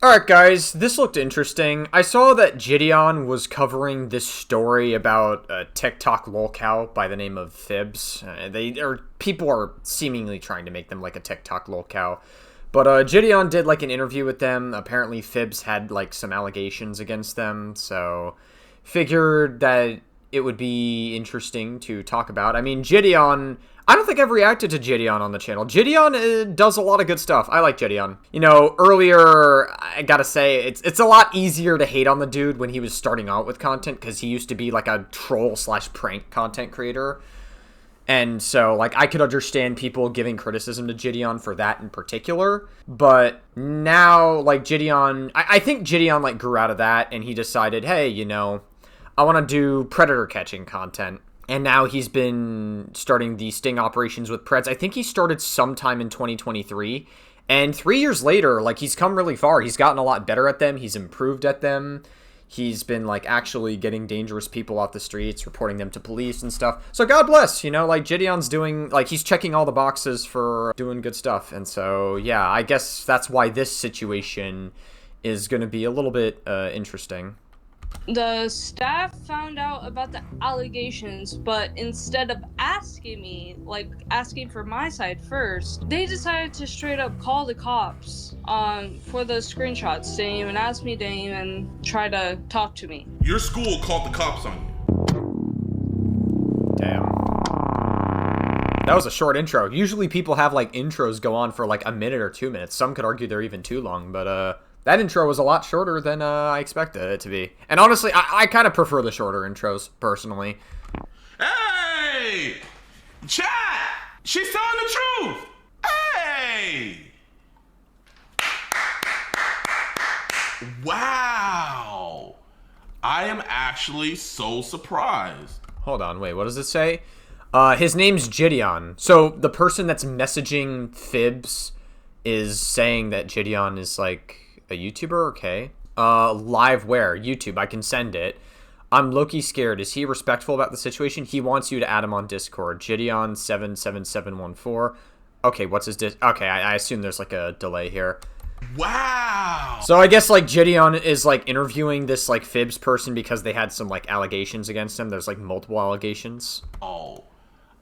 Alright guys, this looked interesting. I saw that Jidion was covering this story about a TikTok lolcow by the name of Phibz. People are seemingly trying to make them like a TikTok lolcow. But Jidion did like an interview with them. Apparently Phibz had like some allegations against them, so figured that it would be interesting to talk about. I mean, Jidion, I don't think I've reacted to Jidion on the channel. Jidion does a lot of good stuff. I like Jidion. You know, earlier, I gotta say, it's a lot easier to hate on the dude when he was starting out with content, because he used to be like a troll/prank content creator. And so, like, I could understand people giving criticism to Jidion for that in particular. But now, like, Jidion, I think Jidion, like, grew out of that, and he decided, hey, you know, I want to do predator catching content. And now he's been starting the sting operations with Preds. I think he started sometime in 2023. And 3 years later, like, he's come really far. He's gotten a lot better at them. He's improved at them. He's been, like, actually getting dangerous people off the streets, reporting them to police and stuff. So God bless, you know, like, Jidion's doing, like, he's checking all the boxes for doing good stuff. And so, yeah, I guess that's why this situation is going to be a little bit interesting. The staff found out about the allegations, but instead of asking me, like asking for my side first, they decided to straight up call the cops for the screenshots. They didn't even ask me, didn't even try to talk to me. Your school called the cops on you. Damn. That was a short intro. Usually people have like intros go on for like a minute or 2 minutes. Some could argue they're even too long, but that intro was a lot shorter than I expected it to be. And honestly, I kind of prefer the shorter intros, personally. Hey! Chat! She's telling the truth! Hey! Wow! I am actually so surprised. Hold on, wait, what does it say? His name's Jidion. So the person that's messaging Phibz is saying that Jidion is like a YouTuber? Okay. Live where? YouTube. I can send it. I'm low-key scared. Is he respectful about the situation? He wants you to add him on Discord. Jidion77714. Okay, what's his Okay, I assume there's like a delay here. Wow! So I guess like Jidion is like interviewing this like Phibz person because they had some like allegations against him. There's like multiple allegations. Oh,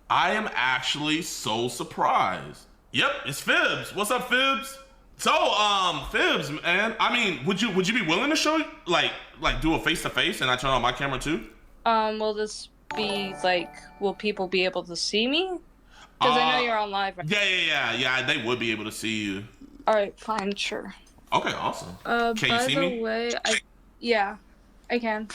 I am actually so surprised. Yep, it's Phibz. What's up, Phibz? So, Phibz, man, I mean, would you be willing to show, like do a face-to-face and I turn on my camera too? Will this be, like, will people be able to see me? Because I know you're on live right now. Yeah, they would be able to see you. Alright, fine, sure. Okay, awesome. Can you see me? By the way, yeah, I can.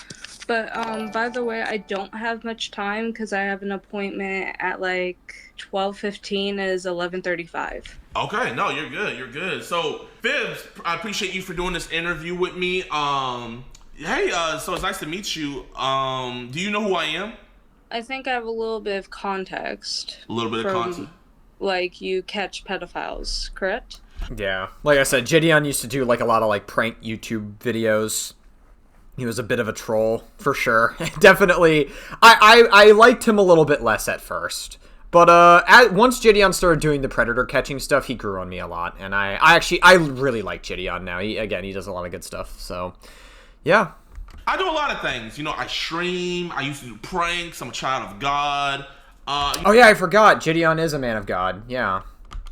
But, by the way, I don't have much time because I have an appointment at, like, 12:15 is 11:35. Okay, no, you're good. So, Phibz, I appreciate you for doing this interview with me. Hey, so it's nice to meet you. Do you know who I am? I think I have a little bit of context. A little bit of context? Like, you catch pedophiles, correct? Yeah. Like I said, Jidion used to do like a lot of like prank YouTube videos. He was a bit of a troll, for sure. Definitely. I liked him a little bit less at first. But once Jidion started doing the predator catching stuff, he grew on me a lot. And I really like Jidion now. He does a lot of good stuff. So, yeah. I do a lot of things. You know, I stream. I used to do pranks. I'm a child of God. Oh, yeah, I forgot. Jidion is a man of God. Yeah.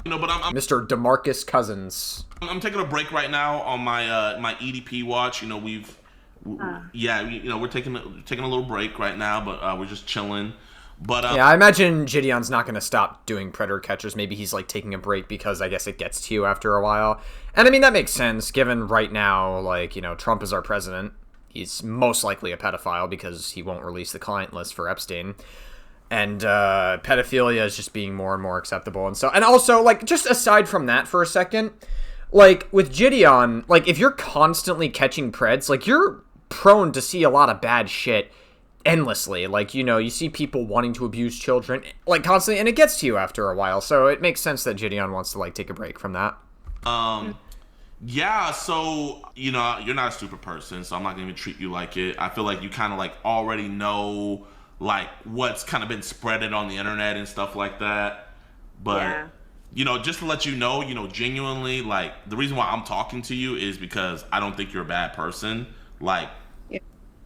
You know, but I'm Mr. DeMarcus Cousins. I'm taking a break right now on my my EDP watch. You know, we're taking a little break right now, but we're just chilling. But yeah, I imagine Jidion's not going to stop doing predator catchers. Maybe he's like taking a break because I guess it gets to you after a while. And I mean, that makes sense given right now, like, you know, Trump is our president. He's most likely a pedophile because he won't release the client list for Epstein. And pedophilia is just being more and more acceptable. And also, like, just aside from that for a second, like, with Jidion, like, if you're constantly catching preds, like, you're prone to see a lot of bad shit endlessly. Like, you know, you see people wanting to abuse children, like, constantly, and it gets to you after a while. So it makes sense that Jidion wants to, like, take a break from that. Yeah, so, you know, you're not a stupid person, so I'm not going to even treat you like it. I feel like you kind of, like, already know, like, what's kind of been spreaded on the internet and stuff like that. But, just to let you know, genuinely, like, the reason why I'm talking to you is because I don't think you're a bad person. Like,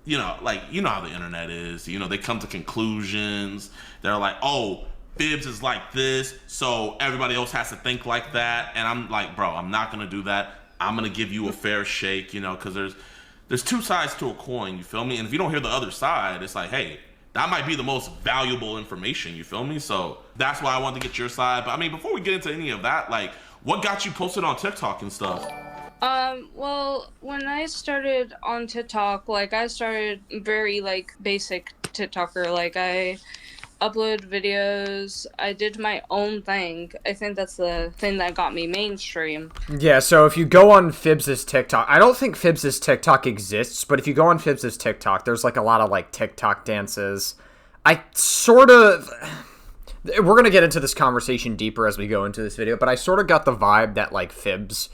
Yeah. how the internet is. They come to conclusions. They're like, oh, Phibz is like this, so everybody else has to think like that. And I'm like, bro, I'm not gonna do that. I'm gonna give you a fair shake, because there's two sides to a coin. You feel me? And if you don't hear the other side, it's like, hey, that might be the most valuable information. You feel me? So that's why I wanted to get your side. But I mean, before we get into any of that, like, what got you posted on TikTok and stuff? Well, when I started on TikTok, like, I started very, like, basic TikToker. Like, I upload videos. I did my own thing. I think that's the thing that got me mainstream. Yeah, so if you go on Phibz's TikTok, I don't think Phibz's TikTok exists, but if you go on Phibz's TikTok, there's like a lot of like TikTok dances. We're going to get into this conversation deeper as we go into this video, but I sort of got the vibe that like Phibz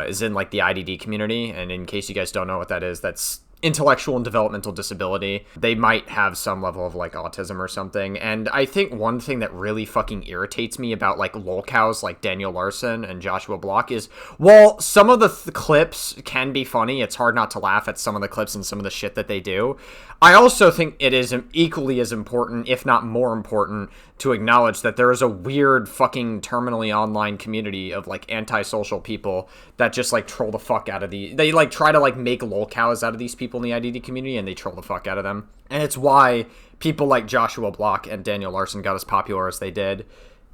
is in like the IDD community, and in case you guys don't know what that is, that's intellectual and developmental disability. They might have some level of like autism or something. And I think one thing that really fucking irritates me about like lolcows like Daniel Larson and Joshua Block is, while some of the clips can be funny, it's hard not to laugh at some of the clips and some of the shit that they do. I also think it is equally as important, if not more important, to acknowledge that there is a weird fucking terminally online community of like antisocial people that just like troll the fuck out of they like try to like make lolcows out of these people in the IDD community, and they troll the fuck out of them. And it's why people like Joshua Block and Daniel Larson got as popular as they did,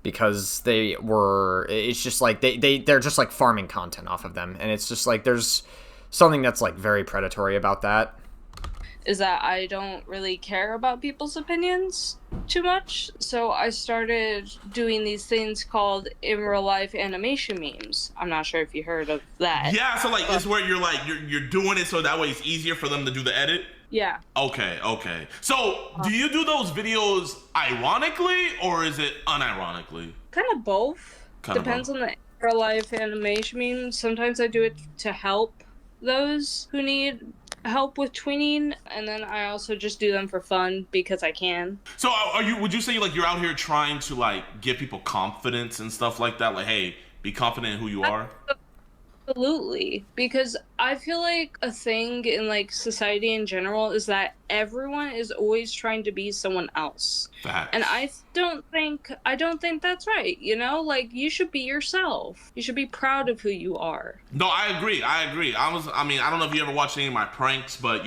because it's just like they're just like farming content off of them. And it's just like there's something that's like very predatory about that. Is that I don't really care about people's opinions too much. So I started doing these things called in real life animation memes. I'm not sure if you heard of that. Yeah, so like it's where you're like you're doing it so that way it's easier for them to do the edit. Yeah. Okay. So do you do those videos ironically or is it unironically? Kind of both. Depends on the in real life animation memes. Sometimes I do it to help those who need help with tweening, and then I also just do them for fun because I can. So would you say like you're out here trying to like give people confidence and stuff like that, like, hey, be confident in who you are? Absolutely, because I feel like a thing in like society in general is that everyone is always trying to be someone else. Facts. And I don't think that's right, like you should be yourself. You should be proud of who you are. No, I agree. I don't know if you ever watched any of my pranks, but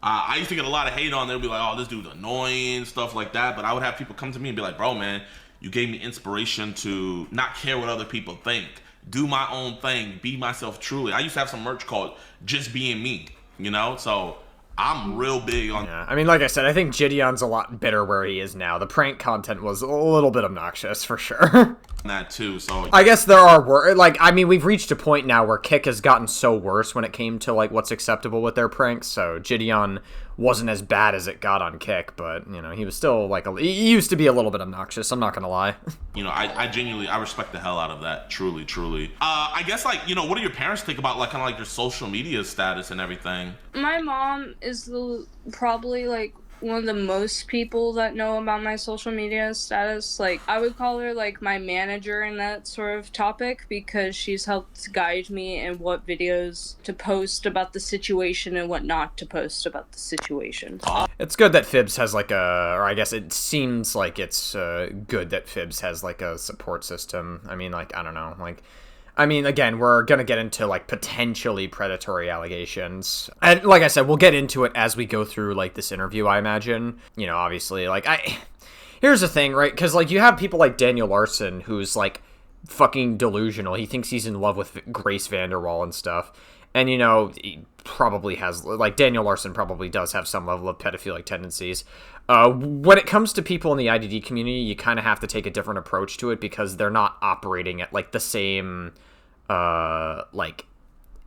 I used to get a lot of hate on there. Be like, oh, this dude's annoying, stuff like that. But I would have people come to me and be like, bro, man, you gave me inspiration to not care what other people think. Do my own thing, be myself truly. I used to have some merch called Just Being Me, so I'm real big on. Yeah, I mean, like I said, I think Jidion's a lot better where he is now. The prank content was a little bit obnoxious for sure. That too, so I guess there are we've reached a point now where Kick has gotten so worse when it came to like what's acceptable with their pranks. So Jidion wasn't as bad as it got on Kick, but he was still like he used to be a little bit obnoxious. I'm not gonna lie. I genuinely respect the hell out of that. Truly. I guess like what do your parents think about like kind of like your social media status and everything? My mom is probably like one of the most people that know about my social media status. Like, I would call her like my manager in that sort of topic, because she's helped guide me in what videos to post about the situation and what not to post about the situation. It's good that Phibz has like or I guess it seems like it's good that Phibz has like a support system. I mean, like, I don't know, like, again, we're going to get into, like, potentially predatory allegations. And, like I said, we'll get into it as we go through, like, this interview, I imagine. Obviously, like, here's the thing, right? Because, like, you have people like Daniel Larson, who's, like, fucking delusional. He thinks he's in love with Grace Vanderwaal and stuff. And, he probably has, like, Daniel Larson probably does have some level of pedophilic tendencies. When it comes to people in the IDD community, you kind of have to take a different approach to it, because they're not operating at, like, the same, like,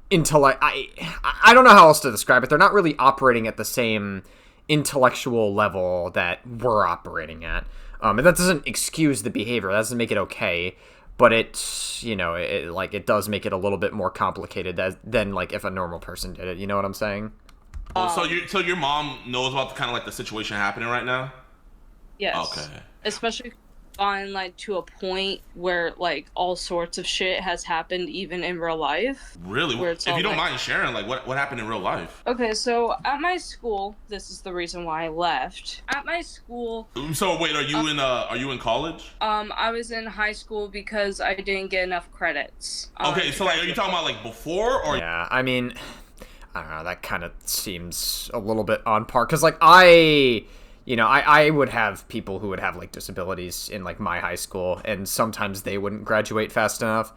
intellect. I don't know how else to describe it. They're not really operating at the same intellectual level that we're operating at. And that doesn't excuse the behavior. That doesn't make it okay. But it's, it does make it a little bit more complicated than, like, if a normal person did it. You know what I'm saying? So your mom knows about the kind of like the situation happening right now? Yes. Okay. Especially gotten like to a point where like all sorts of shit has happened even in real life. Really? Where it's If all you don't like, mind sharing, like what happened in real life? okay, so at my school, this is the reason why I left. At my school, So wait, are you in college? I was in high school because I didn't get enough credits. Okay, To so like, are you graduate. talking about like before or? Yeah, I mean, I don't know, that kind of seems a little bit on par, because, like, I would have people who would have, like, disabilities in, like, my high school, and sometimes they wouldn't graduate fast enough.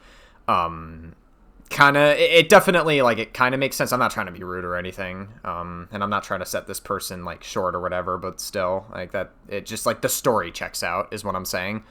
It definitely, like, it kind of makes sense. I'm not trying to be rude or anything, and I'm not trying to set this person, like, short or whatever, but still, like, that, it just, like, the story checks out, is what I'm saying.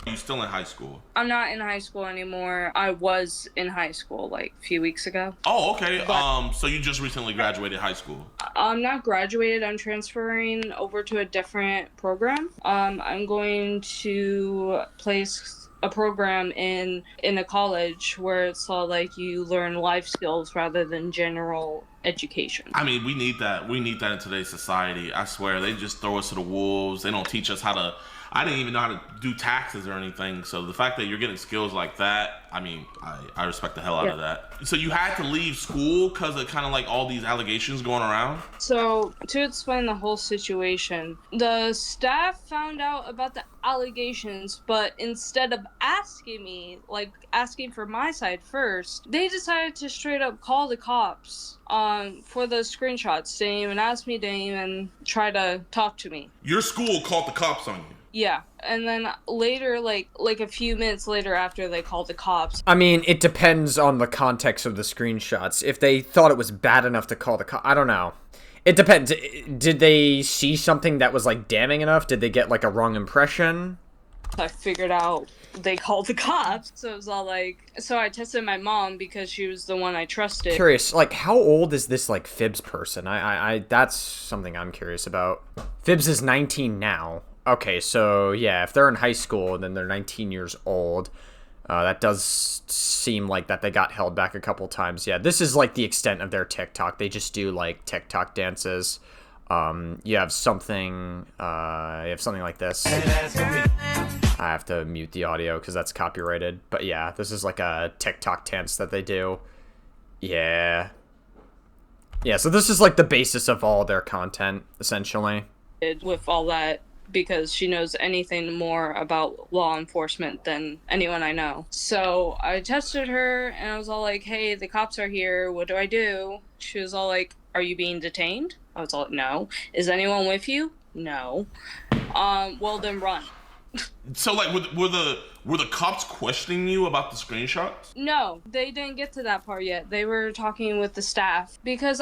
Are you still in high school? I'm not in high school anymore. I was in high school like a few weeks ago. Oh, okay. But So you just recently graduated high school. I'm not graduated. I'm transferring over to a different program. I'm going to place a program in a college where it's all like you learn life skills rather than general education. I mean, we need that. We need that in today's society. I swear, they just throw us to the wolves. They don't teach us how to. I didn't even know how to do taxes or anything. So the fact that you're getting skills like that, I mean, I respect the hell out of that. So you had to leave school because of kind of like all these allegations going around? So, to explain the whole situation, the staff found out about the allegations, but instead of asking me, like asking for my side first, they decided to straight up call the cops for the screenshots. They didn't even ask me, didn't even try to talk to me. Your school called the cops on you. Yeah, and then later, like a few minutes later after they called the cops. I mean, it depends on the context of the screenshots. If they thought it was bad enough to call the I don't know. It depends. Did they see something that was, like, damning enough? Did they get, like, a wrong impression? I figured out they called the cops, so it was all like, so I tested my mom because she was the one I trusted. Curious, like, how old is this, like, Phibz person? I that's something I'm curious about. Phibz is 19 now. Okay, so, yeah, if they're in high school, then they're 19 years old. That does seem like that they got held back a couple times. Yeah, this is, like, the extent of their TikTok. They just do, like, TikTok dances. You have something like this. I have to mute the audio because that's copyrighted. But, yeah, this is, like, a TikTok dance that they do. Yeah. Yeah, so this is, like, the basis of all their content, essentially. With all that, because she knows anything more about law enforcement than anyone I know. So I tested her and I was all like, hey, the cops are here. What do I do? She was all like, are you being detained? I was all like, no. Is anyone with you? No. Well, then run. So, like, were the cops questioning you about the screenshots? No, they didn't get to that part yet. They were talking with the staff because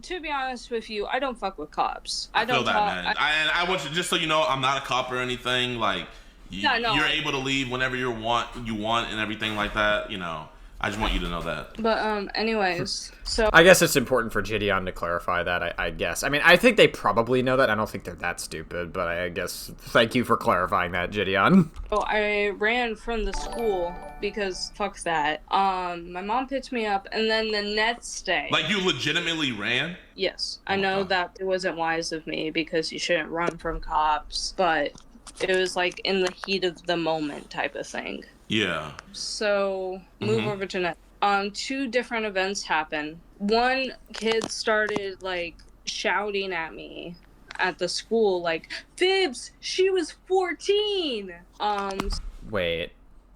to be honest with you, I don't fuck with cops. I don't feel that, talk. man. I want you, just so you know, I'm not a cop or anything. Like, Yeah, no. you're able to leave whenever you want and everything like that. You know, I just want you to know that. But anyways, so I guess it's important for Jidion to clarify that, I guess. I mean, I think they probably know that. I don't think they're that stupid, but I guess thank you for clarifying that, Jidion. I ran from the school because fuck that. My mom picked me up, and then the next day. Like, you legitimately ran? Yes, I know that it wasn't wise of me because you shouldn't run from cops, but it was like in the heat of the moment type of thing. Yeah. So move over to next. Two different events happened. One kid started like shouting at me at the school, like, Phibz, she was 14. Wait.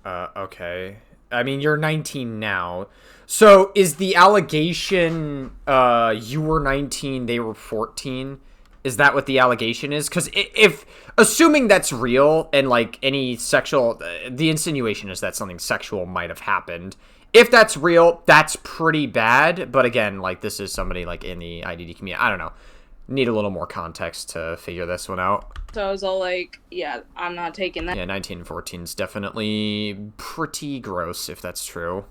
Okay. I mean, you're 19 now. So is the allegation you were 19, they were 14? Is that what the allegation is? Because if assuming that's real and like any sexual, the insinuation is that something sexual might have happened. If that's real, that's pretty bad. But again, like, this is somebody like in the IDD community. I don't know. Need a little more context to figure this one out. So I was all like, yeah, I'm not taking that. Yeah, 19 and 14 is definitely pretty gross if that's true.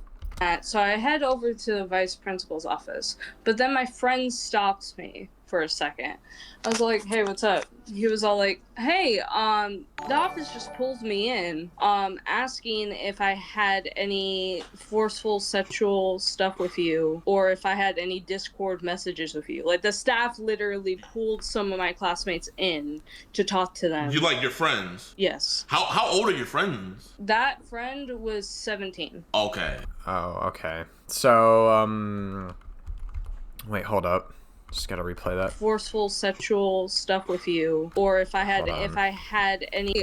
So I head over to the vice principal's office, but then my friend stops me for a second. I was like, hey, what's up? He was all like, hey, the office just pulled me in, asking if I had any forceful sexual stuff with you, or if I had any Discord messages with you. Like, the staff literally pulled some of my classmates in to talk to them. You like your friends? Yes. How old are your friends? That friend was 17. Okay. Oh, okay. So, wait, hold up. Just gotta replay that. Forceful sexual stuff with you, or if I had any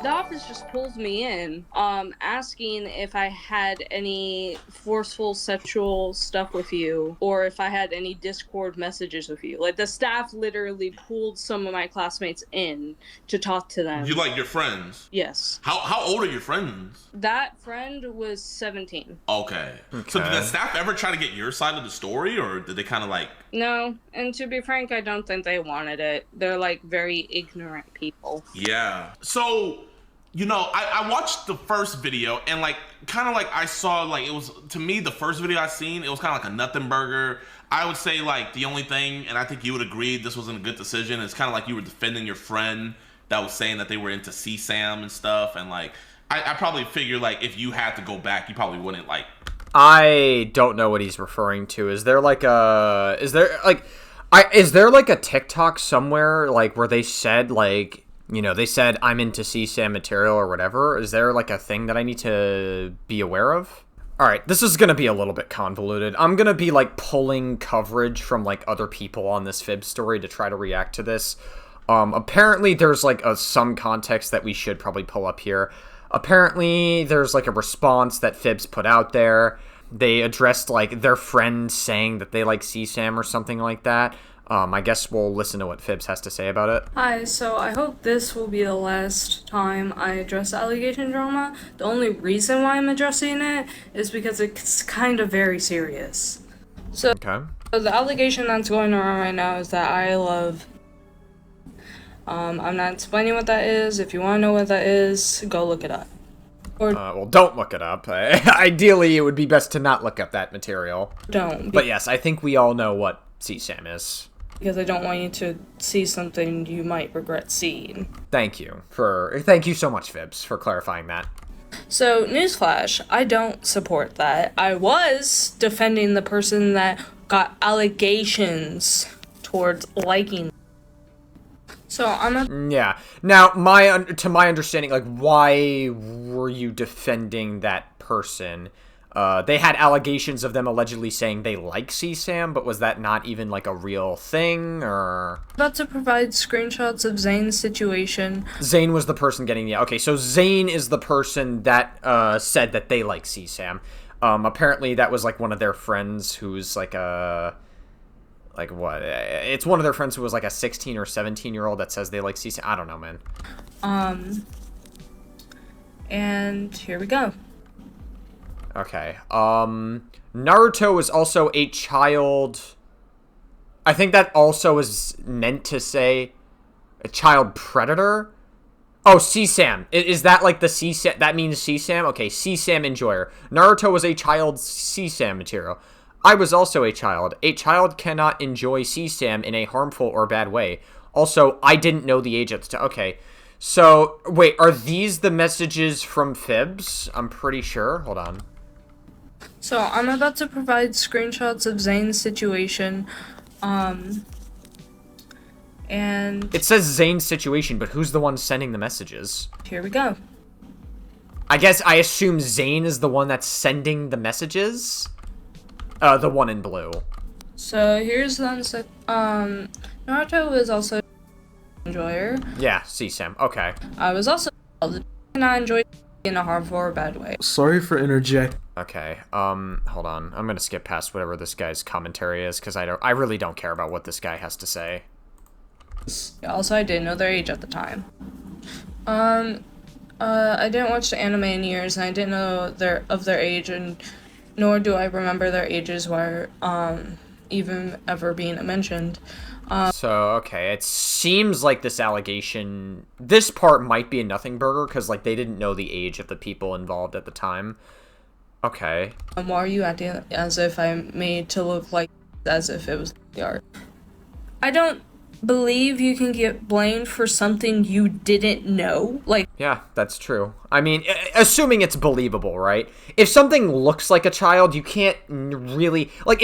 the office just pulled me in asking if I had any forceful sexual stuff with you, or if I had any Discord messages with you. Like, the staff literally pulled some of my classmates in to talk to them. You like your friends? Yes. How old are your friends? That friend was 17. Okay. So did the staff ever try to get your side of the story, or did they kind of like... No, and to be frank, I don't think they wanted it. They're, like, very ignorant people. Yeah. So, you know, I watched the first video, and, like, kind of like I saw, like, it was, to me, the first video I seen, it was kind of like a nothing burger. I would say, like, the only thing, and I think you would agree this wasn't a good decision, it's kind of like you were defending your friend that was saying that they were into CSAM and stuff, and, like, I probably figure, like, if you had to go back, you probably wouldn't, like... I don't know what he's referring to. Is there like a TikTok somewhere like where they said like, you know, they said I'm into CSAM material or whatever? Is there like a thing that I need to be aware of? All right, this is going to be a little bit convoluted. I'm going to be like pulling coverage from like other people on this Phibz story to try to react to this. Apparently there's like some context that we should probably pull up here. Apparently, there's, like, a response that Phibz put out there. They addressed, like, their friend saying that they like CSAM or something like that. I guess we'll listen to what Phibz has to say about it. Hi, so I hope this will be the last time I address allegation drama. The only reason why I'm addressing it is because it's kind of very serious. So, Okay. The allegation that's going around right now is that I love... I'm not explaining what that is. If you want to know what that is, go look it up. Or well, don't look it up. Ideally, it would be best to not look up that material. don't. But yes, I think we all know what CSAM is. Because I don't want you to see something you might regret seeing. Thank you so much, Phibz, for clarifying that. So, newsflash, I don't support that. I was defending the person that got allegations towards liking. So, Yeah. Now, to my understanding, like, why were you defending that person? They had allegations of them allegedly saying they like CSAM, but was that not even, like, a real thing, or...? about to provide screenshots of Zane's situation. Zane was the person getting the... Okay, so Zane is the person that, said that they like CSAM. Apparently that was, like, one of their friends who's, like, a... Like, what? It's one of their friends who was, like, a 16 or 17-year-old that says they like CSAM. I don't know, man. And here we go. Okay. Naruto is also a child... I think that also is meant to say a child predator? Oh, CSAM. Is that, like, the CSAM? That means CSAM? Okay, CSAM enjoyer. Naruto was a child CSAM material. I was also a child. A child cannot enjoy CSAM in a harmful or bad way. Also, I didn't know the age at the time. Okay, so, wait, are these the messages from Phibz? I'm pretty sure. Hold on. So, I'm about to provide screenshots of Zane's situation, and... It says Zane's situation, but who's the one sending the messages? here we go. I assume Zane is the one that's sending the messages? The one in blue. So, here's the Naruto is also enjoyer. Yeah, CSAM. Okay. I was also not enjoy in a harmful or bad way. Sorry for interjecting. Okay, hold on. I'm gonna skip past whatever this guy's commentary is, because I really don't care about what this guy has to say. Also, I didn't know their age at the time. I didn't watch the anime in years, and I didn't know their age, and nor do I remember their ages were even ever being mentioned. So, okay, it seems like this part might be a nothing burger, because, like, they didn't know the age of the people involved at the time. Okay. Why are you acting as if I'm made to look like as if it was the art? I don't believe you can get blamed for something you didn't know. Like, Yeah, that's true. I mean, assuming it's believable, right? If something looks like a child, you can't really... Like,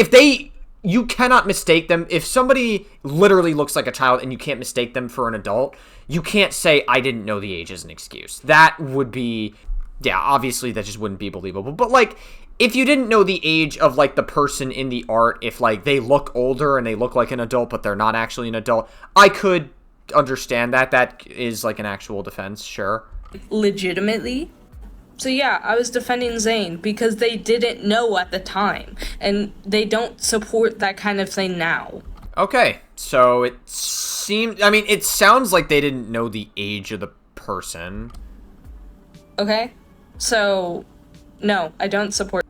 you cannot mistake them. If somebody literally looks like a child and you can't mistake them for an adult, you can't say, I didn't know the age as an excuse. That would be... Yeah, obviously that just wouldn't be believable. But, like, if you didn't know the age of, like, the person in the art, if, like, they look older and they look like an adult, but they're not actually an adult, I could understand that. That is, like, an actual defense, sure. legitimately. So yeah, I was defending Zayn because they didn't know at the time, and they don't support that kind of thing now. Okay, so it seems... I mean, it sounds like they didn't know the age of the person. Okay? So, no, I don't support...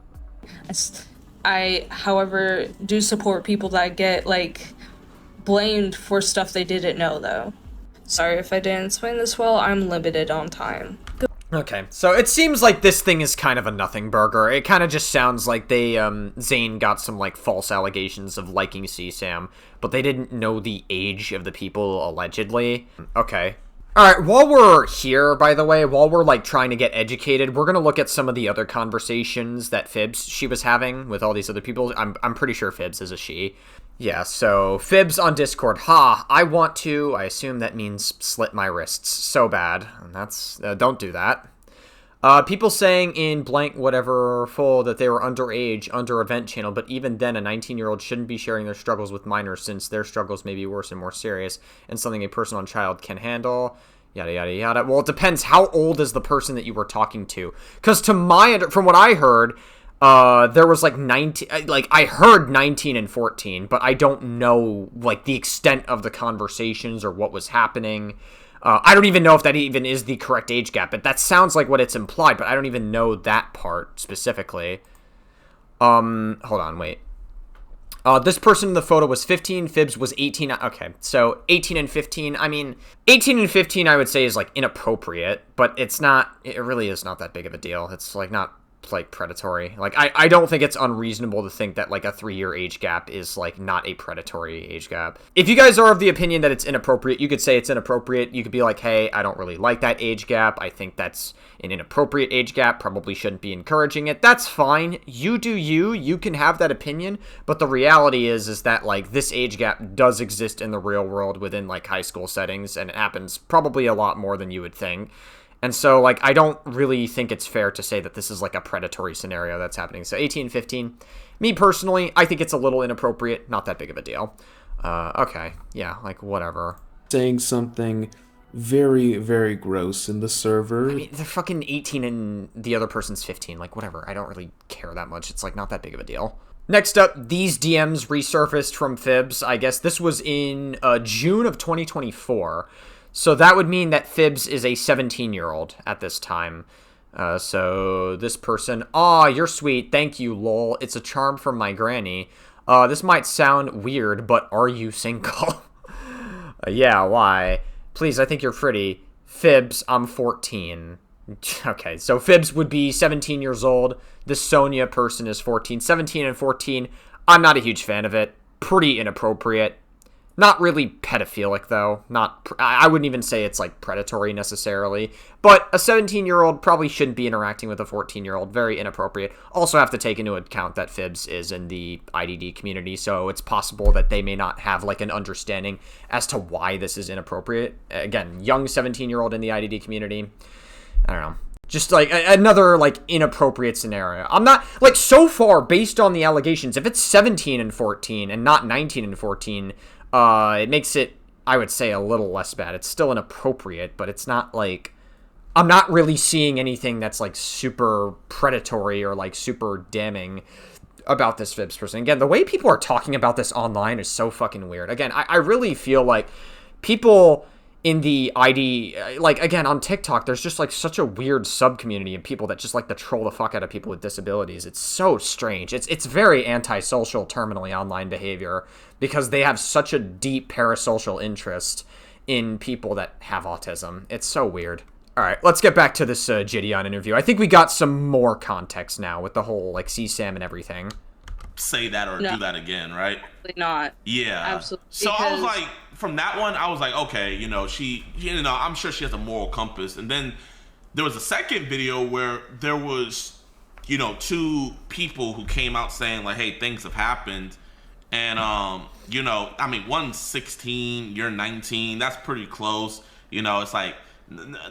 I, however, do support people that get, like, blamed for stuff they didn't know, though. Sorry if I didn't explain this well, I'm limited on time. Okay, so it seems like this thing is kind of a nothing burger. It kind of just sounds like they, Zayn got some, like, false allegations of liking CSAM, but they didn't know the age of the people, allegedly. Okay. Alright, while we're here, by the way, while we're, like, trying to get educated, we're gonna look at some of the other conversations that she was having with all these other people. I'm pretty sure Phibz is a she. Yeah, so, Phibz on Discord. I assume that means slit my wrists so bad. And that's, don't do that. People saying in blank whatever full that they were underage under event channel, but even then a 19-year-old shouldn't be sharing their struggles with minors since their struggles may be worse and more serious and something a person on child can handle. Yada, yada, yada. Well, it depends. How old is the person that you were talking to? Because from what I heard... there was, like, 19, like, I heard 19 and 14, but I don't know, like, the extent of the conversations or what was happening. I don't even know if that even is the correct age gap, but that sounds like what it's implied, but I don't even know that part specifically. Hold on, wait. This person in the photo was 15, Phibz was 18, okay, so 18 and 15, I mean, 18 and 15 I would say is, like, inappropriate, but it really is not that big of a deal. It's, like, not... like predatory. Like I don't think it's unreasonable to think that like a 3-year age gap is like not a predatory age gap. If you guys are of the opinion that it's inappropriate, you could say it's inappropriate. You could be like, hey, I don't really like that age gap. I think that's an inappropriate age gap. Probably shouldn't be encouraging it. That's fine. You do you. You can have that opinion. But the reality is that like this age gap does exist in the real world within like high school settings, and it happens probably a lot more than you would think. And so, like, I don't really think it's fair to say that this is, like, a predatory scenario that's happening. So, 18, 15. Me, personally, I think it's a little inappropriate. Not that big of a deal. Okay. Yeah, like, whatever. Saying something very, very gross in the server. I mean, they're fucking 18 and the other person's 15. Like, whatever. I don't really care that much. It's, like, not that big of a deal. Next up, these DMs resurfaced from Phibz. I guess this was in June of 2024. So that would mean that Phibz is a 17-year-old at this time. So this person, you're sweet. Thank you, lol. It's a charm from my granny. This might sound weird, but are you single? Yeah, why? Please, I think you're pretty. Phibz, I'm 14. Okay, so Phibz would be 17 years old. This Sonia person is 14. 17 and 14. I'm not a huge fan of it. Pretty inappropriate. Not really pedophilic, though. I wouldn't even say it's, like, predatory necessarily. But a 17-year-old probably shouldn't be interacting with a 14-year-old. Very inappropriate. Also have to take into account that Phibz is in the IDD community, so it's possible that they may not have, like, an understanding as to why this is inappropriate. Again, young 17-year-old in the IDD community. I don't know. Just, like, another, like, inappropriate scenario. I'm not, like, so far, based on the allegations, if it's 17 and 14 and not 19 and 14... it makes it, I would say, a little less bad. It's still inappropriate, but it's not, like... I'm not really seeing anything that's, like, super predatory or, like, super damning about this Phibz person. Again, the way people are talking about this online is so fucking weird. Again, I really feel like people in the ID... Like, again, on TikTok, there's just, like, such a weird sub-community of people that just like to troll the fuck out of people with disabilities. It's so strange. It's very antisocial, terminally online behavior, because they have such a deep parasocial interest in people that have autism. It's so weird. All right, let's get back to this Jidion interview. I think we got some more context now with the whole, like, CSAM and everything. say that or No. do that again, right? Not. Yeah. Absolutely. So I was Because- like, from that one, I was like, okay, I'm sure she has a moral compass. And then there was a second video where there was, two people who came out saying like, hey, things have happened. And, one's 16, you're 19. That's pretty close. It's like,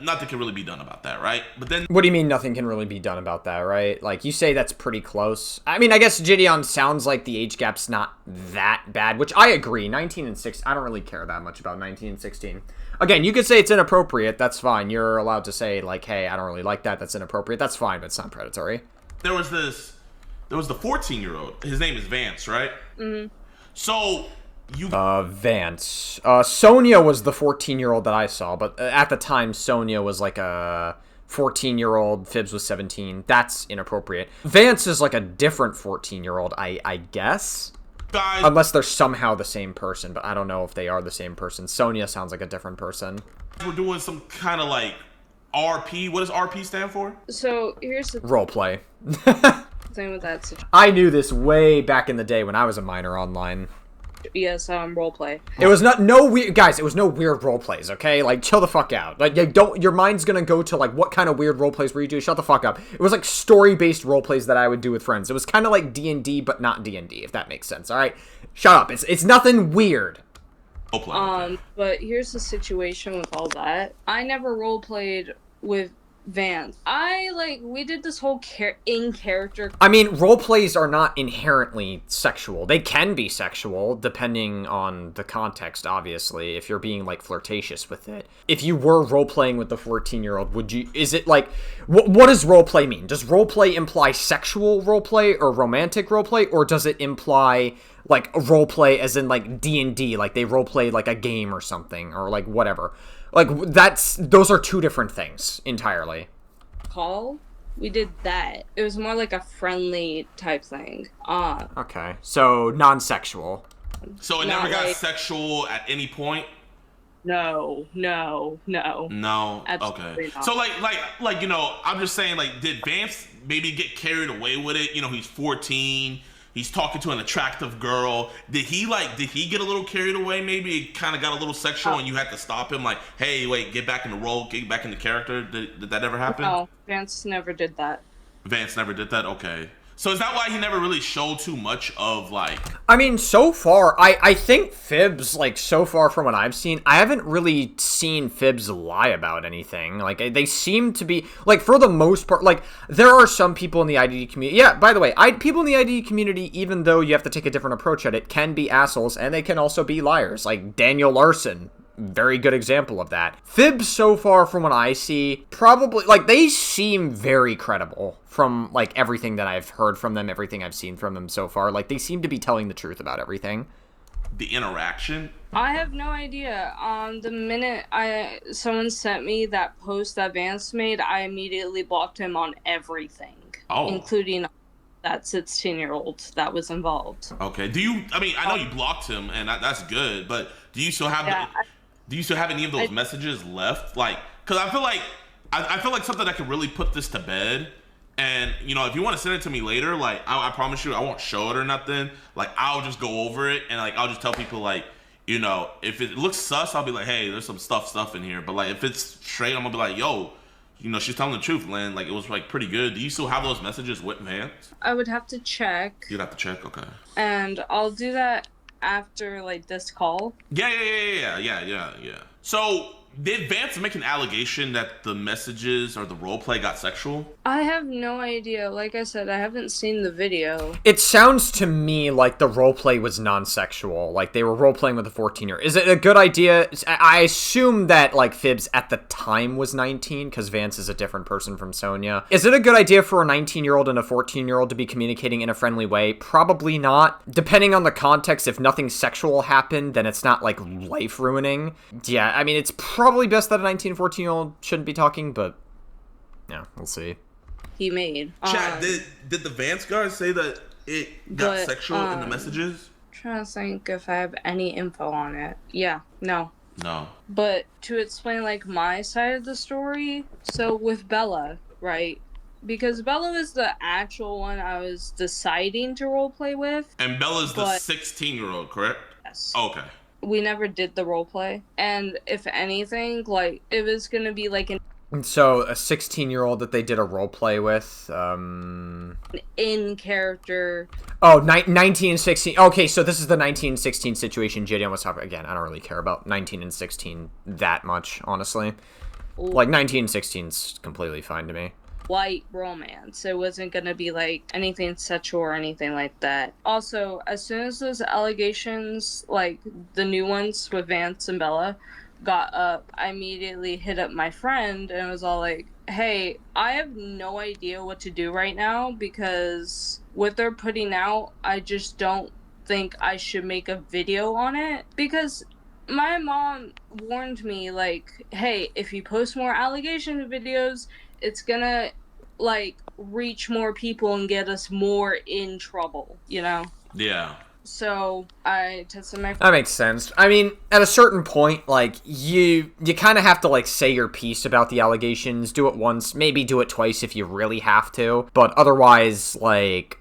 nothing can really be done about that, right? But then, What do you mean nothing can really be done about that, right? Like, you say that's pretty close. I mean, I guess Jidion sounds like the age gap's not that bad, which I agree. 19 and 6, I don't really care that much about 19 and 16. Again, you could say it's inappropriate. That's fine. You're allowed to say, like, hey, I don't really like that. That's inappropriate. That's fine, but it's not predatory. there was the 14-year-old. His name is Vance, right? Mm-hmm. So, Vance. Sonia was the 14-year-old that I saw, but at the time, Sonia was like a 14-year-old. Phibz was 17. That's inappropriate. Vance is like a different 14-year-old, I guess. guys, Unless they're somehow the same person, but I don't know if they are the same person. Sonia sounds like a different person. we're doing some kind of like RP. What does RP stand for? So here's the Roleplay. thing with that situation. I knew this way back in the day when I was a minor online. Yes, roleplay. It was no weird guys, it was no weird role plays, okay? Like, chill the fuck out. Like, your mind's gonna go to like, what kind of weird role plays were you doing? Shut the fuck up. It was like story-based role plays that I would do with friends. It was kind of like D&D, but not D&D, if that makes sense, alright? Shut up. It's nothing weird. Roleplay. But here's the situation with all that. I never roleplayed with Vance. We did this whole in-character. I mean, role plays are not inherently sexual. They can be sexual, depending on the context, obviously, if you're being, like, flirtatious with it. If you were role-playing with the 14-year-old, is it, like, what does role-play mean? Does role-play imply sexual role-play or romantic role-play, or does it imply, like, role-play as in, like, D&D, like, they role-play, like, a game or something, or, like, whatever? Like, those are two different things, entirely. Call. We did that. It was more like a friendly type thing. Okay, so non-sexual. So it not never got like- sexual at any point? No. No. Absolutely Okay. not. So I'm just saying, like, did Vance maybe get carried away with it? He's 14. He's talking to an attractive girl. Did he get a little carried away? Maybe it kind of got a little sexual, and you had to stop him. Like, hey, wait, get back in the role, get back in the character. Did that ever happen? No, Vance never did that. Vance never did that. Okay. So is that why he never really showed too much of like? I mean, so far, I think Phibz, like, so far from what I've seen, I haven't really seen Phibz lie about anything. Like, they seem to be, like, for the most part, like, there are some people in the IDD community, yeah, by the way, people in the IDD community, even though you have to take a different approach at it, can be assholes, and they can also be liars, like Daniel Larson. Very good example of that. Phibz, so far from what I see, probably, like, they seem very credible from, like, everything that I've heard from them, everything I've seen from them so far. Like, they seem to be telling the truth about everything. The interaction? I have no idea. The minute someone sent me that post that Vance made, I immediately blocked him on everything. Oh. Including that 16-year-old that was involved. Okay. I know you blocked him, and that's good, but do you still have any of those messages left? Like, because I feel like something that could really put this to bed. And if you want to send it to me later, like, I promise you, I won't show it or nothing. Like, I'll just go over it, and like, I'll just tell people, like, if it looks sus, I'll be like, hey, there's some stuff in here. But like, if it's straight, I'm gonna be like, yo, she's telling the truth, Lynn. Like, it was like pretty good. Do you still have those messages with Vance? I would have to check. You'd have to check. Okay. And I'll do that after, like, this call. Yeah. So, did Vance make an allegation that the messages or the roleplay got sexual? I have no idea. Like I said, I haven't seen the video. It sounds to me like the roleplay was non-sexual. Like, they were roleplaying with a 14-year-old. Is it a good idea? I assume that, like, Phibz at the time was 19, because Vance is a different person from Sonia. Is it a good idea for a 19-year-old and a 14-year-old to be communicating in a friendly way? Probably not. Depending on the context, if nothing sexual happened, then it's not, like, life-ruining. Yeah, I mean, it's probably best that a 19 and 14-year-old shouldn't be talking, but yeah, we'll see. He made. Chat, did the Vance guys say that it got sexual in the messages? Trying to think if I have any info on it. Yeah, no. No. But to explain, like, my side of the story, so with Bella, right? because Bella was the actual one I was deciding to roleplay with. And Bella's the But- 16-year-old, correct? Yes. Okay. We never did the roleplay. And if anything, like, it was gonna be like an So a 16-year-old that they did a role play with. in character. Oh, 19 and 16. Okay, so this is the 19 and 16 situation Jidion was talking about. Again, I don't really care about 19 and 16 that much, honestly. Like, 19 and 16's completely fine to me. White romance. It wasn't gonna be like anything sexual or anything like that. Also, as soon as those allegations, like the new ones with Vance and Bella, got up, I immediately hit up my friend and was all like, hey, I have no idea what to do right now because what they're putting out, I just don't think I should make a video on it because my mom warned me, like, hey, if you post more allegation videos, it's gonna, like, reach more people and get us more in trouble, you know? Yeah. So I tested my. That makes sense. I mean, at a certain point, like, you kind of have to, like, say your piece about the allegations. Do it once, maybe do it twice if you really have to. But otherwise, like,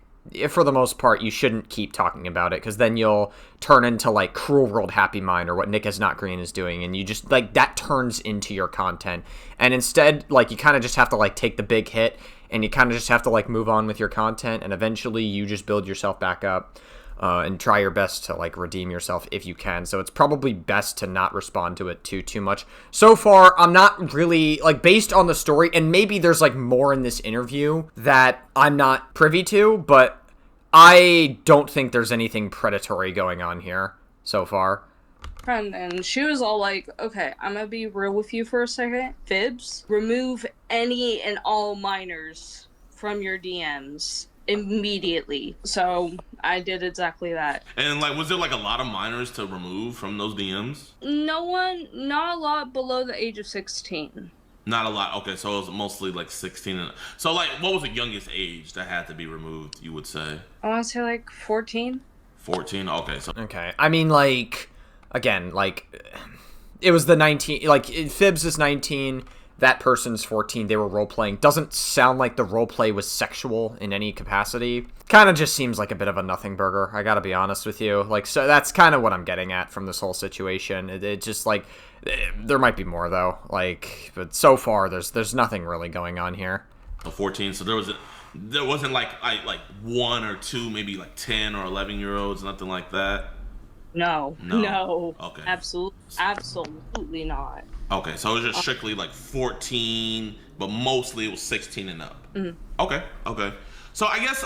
for the most part, you shouldn't keep talking about it, because then you'll turn into, like, Cruel World Happy Mind, or what Nick is Not Green is doing, and you just, like, that turns into your content. And instead, like, you kind of just have to, like, take the big hit, and you kind of just have to, like, move on with your content, and eventually you just build yourself back up. And try your best to, like, redeem yourself if you can. So it's probably best to not respond to it too much. So far, I'm not really, like, based on the story, and maybe there's, like, more in this interview that I'm not privy to, but I don't think there's anything predatory going on here so far. Friend, and she was all like, okay, I'm gonna be real with you for a second. Phibz, remove any and all minors from your DMs immediately. So I did exactly that. And, like, was there, like, a lot of minors to remove from those DMs? Not a lot below the age of 16. Not a lot. Okay, so it was mostly, like, 16 and... So, like, what was the youngest age that had to be removed, you would say? I want to say like 14. 14? Okay, so... Okay. I mean, like, again, like, it was the 19... Like, Phibz is 19... That person's 14, they were role-playing. Doesn't sound like the role-play was sexual in any capacity. Kind of just seems like a bit of a nothing burger, I gotta be honest with you. Like, so that's kind of what I'm getting at from this whole situation. It just, like, there might be more, though. Like, but so far, there's nothing really going on here. 14, so there wasn't, like, one or two, maybe, like, 10 or 11-year-olds, nothing like that? No. Okay. Absolutely not. Okay, so it was just strictly like 14, but mostly it was 16 and up. Mm-hmm. Okay. So I guess,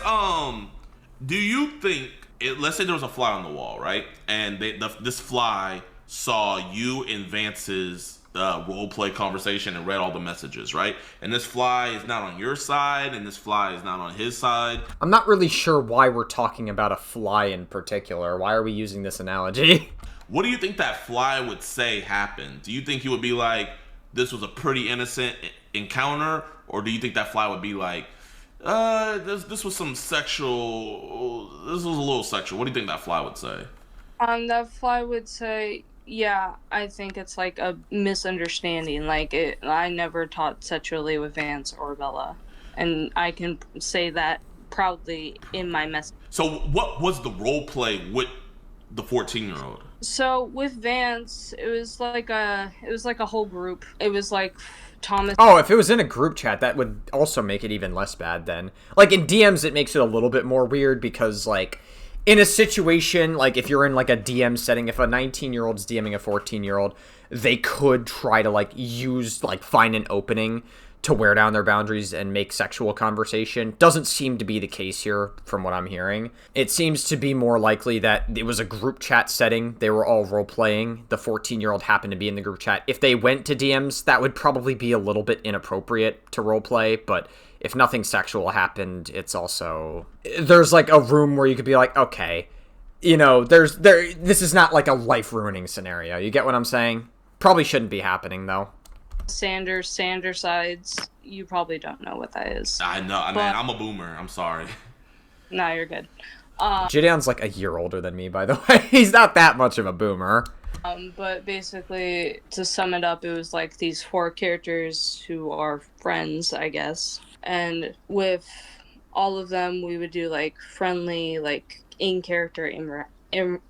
do you think, let's say there was a fly on the wall, right? And this fly saw you and Vance's roleplay conversation and read all the messages, right? And this fly is not on your side, and this fly is not on his side. I'm not really sure why we're talking about a fly in particular. Why are we using this analogy? What do you think that fly would say happened? Do you think he would be like, this was a pretty innocent encounter? Or do you think that fly would be like, this was some sexual, this was a little sexual. What do you think that fly would say? That fly would say, yeah, I think it's like a misunderstanding. Like, I never taught sexually with Vance or Bella. And I can say that proudly in my message. So what was the role play with the 14-year-old? So with Vance, it was like a whole group. It was like Thomas. Oh, if it was in a group chat, that would also make it even less bad then. Like, in DMs, it makes it a little bit more weird because, like, in a situation, like, if you're in, like, a DM setting, if a 19-year-old's DMing a 14-year-old, they could try to, like, find an opening to wear down their boundaries and make sexual conversation. Doesn't seem to be the case here from what I'm hearing. It seems to be more likely that it was a group chat setting. They were all role-playing. The 14-year-old happened to be in the group chat. If they went to DMs, that would probably be a little bit inappropriate to role-play, but if nothing sexual happened, it's also... There's, like, a room where you could be like, okay, you know, this is not, like, a life-ruining scenario. You get what I'm saying? Probably shouldn't be happening, though. Sander sides. You probably don't know what that is. I know. I mean, I'm a boomer. I'm sorry. No, you're good. Jidion's like a year older than me, by the way. He's not that much of a boomer. But basically, to sum it up, it was like these four characters who are friends, I guess. and with all of them, we would do like friendly, like in-character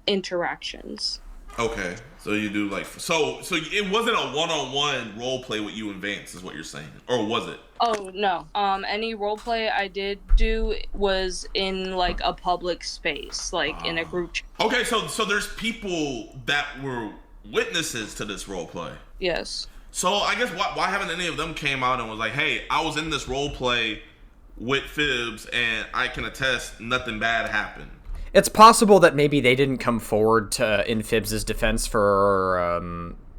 interactions. Okay, so you do like so it wasn't a one-on-one role play with you and Vance, is what you're saying, or was it? Oh no. Any roleplay I did do was in like a public space, like in a group chat. Okay, so there's people that were witnesses to this role play. Yes. So I guess why haven't any of them came out and was like, hey, I was in this role play with Phibz and I can attest nothing bad happened. It's possible that maybe they didn't come forward in Phibs' defense for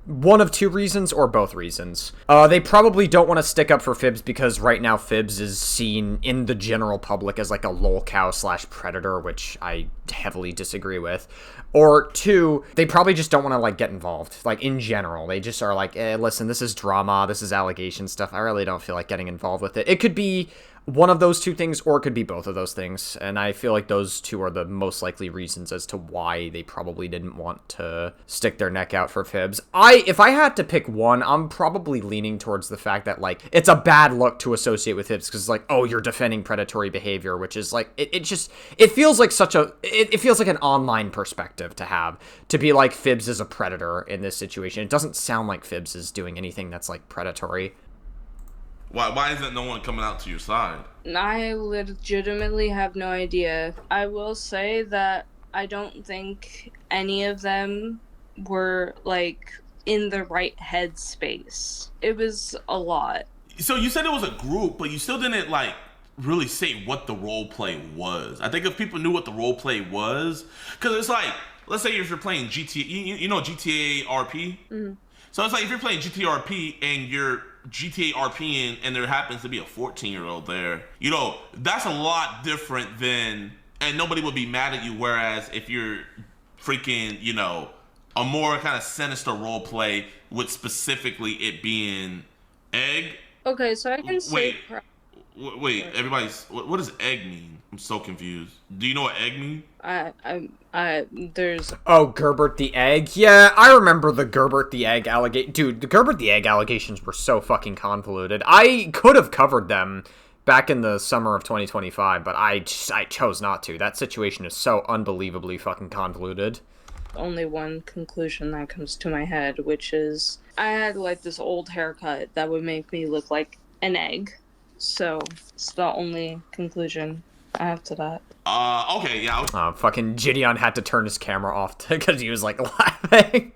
one of two reasons or both reasons. They probably don't want to stick up for Phibs because right now Phibs is seen in the general public as like a lolcow / predator, which I heavily disagree with. Or two, they probably just don't want to like get involved. Like in general, they just are like, listen, this is drama, this is allegation stuff. I really don't feel like getting involved with it. It could be one of those two things, or it could be both of those things, and I feel like those two are the most likely reasons as to why they probably didn't want to stick their neck out for Phibs. If I had to pick one, I'm probably leaning towards the fact that, like, it's a bad look to associate with Phibs, because, like, oh, you're defending predatory behavior, which is, like, it feels like it feels like an online perspective to have, to be like, Phibs is a predator in this situation. It doesn't sound like Phibs is doing anything that's, like, predatory. Why isn't no one coming out to your side? I legitimately have no idea. I will say that I don't think any of them were, like, in the right headspace. It was a lot. So you said it was a group, but you still didn't, like, really say what the role play was. I think if people knew what the role play was, because it's like, let's say if you're playing GTA, you know GTA RP? Mm-hmm. So it's like if you're playing GTA RP and you're GTA RPing and there happens to be a 14-year-old there, you know, that's a lot different than, and nobody would be mad at you, whereas if you're freaking, you know, a more kind of sinister role play with specifically it being egg. Okay, so I can say... Wait, everybody's... What does egg mean? I'm so confused. Do you know what egg mean? There's... Oh, Gerbert the Egg? Yeah, I remember the Gerbert the Egg allegation. Dude, the Gerbert the Egg allegations were so fucking convoluted. I could have covered them back in the summer of 2025, but I chose not to. That situation is so unbelievably fucking convoluted. Only one conclusion that comes to my head, which is I had, like, this old haircut that would make me look like an egg. So, it's the only conclusion I have to that. Okay, yeah. Fucking Jidion had to turn his camera off because he was, like, laughing.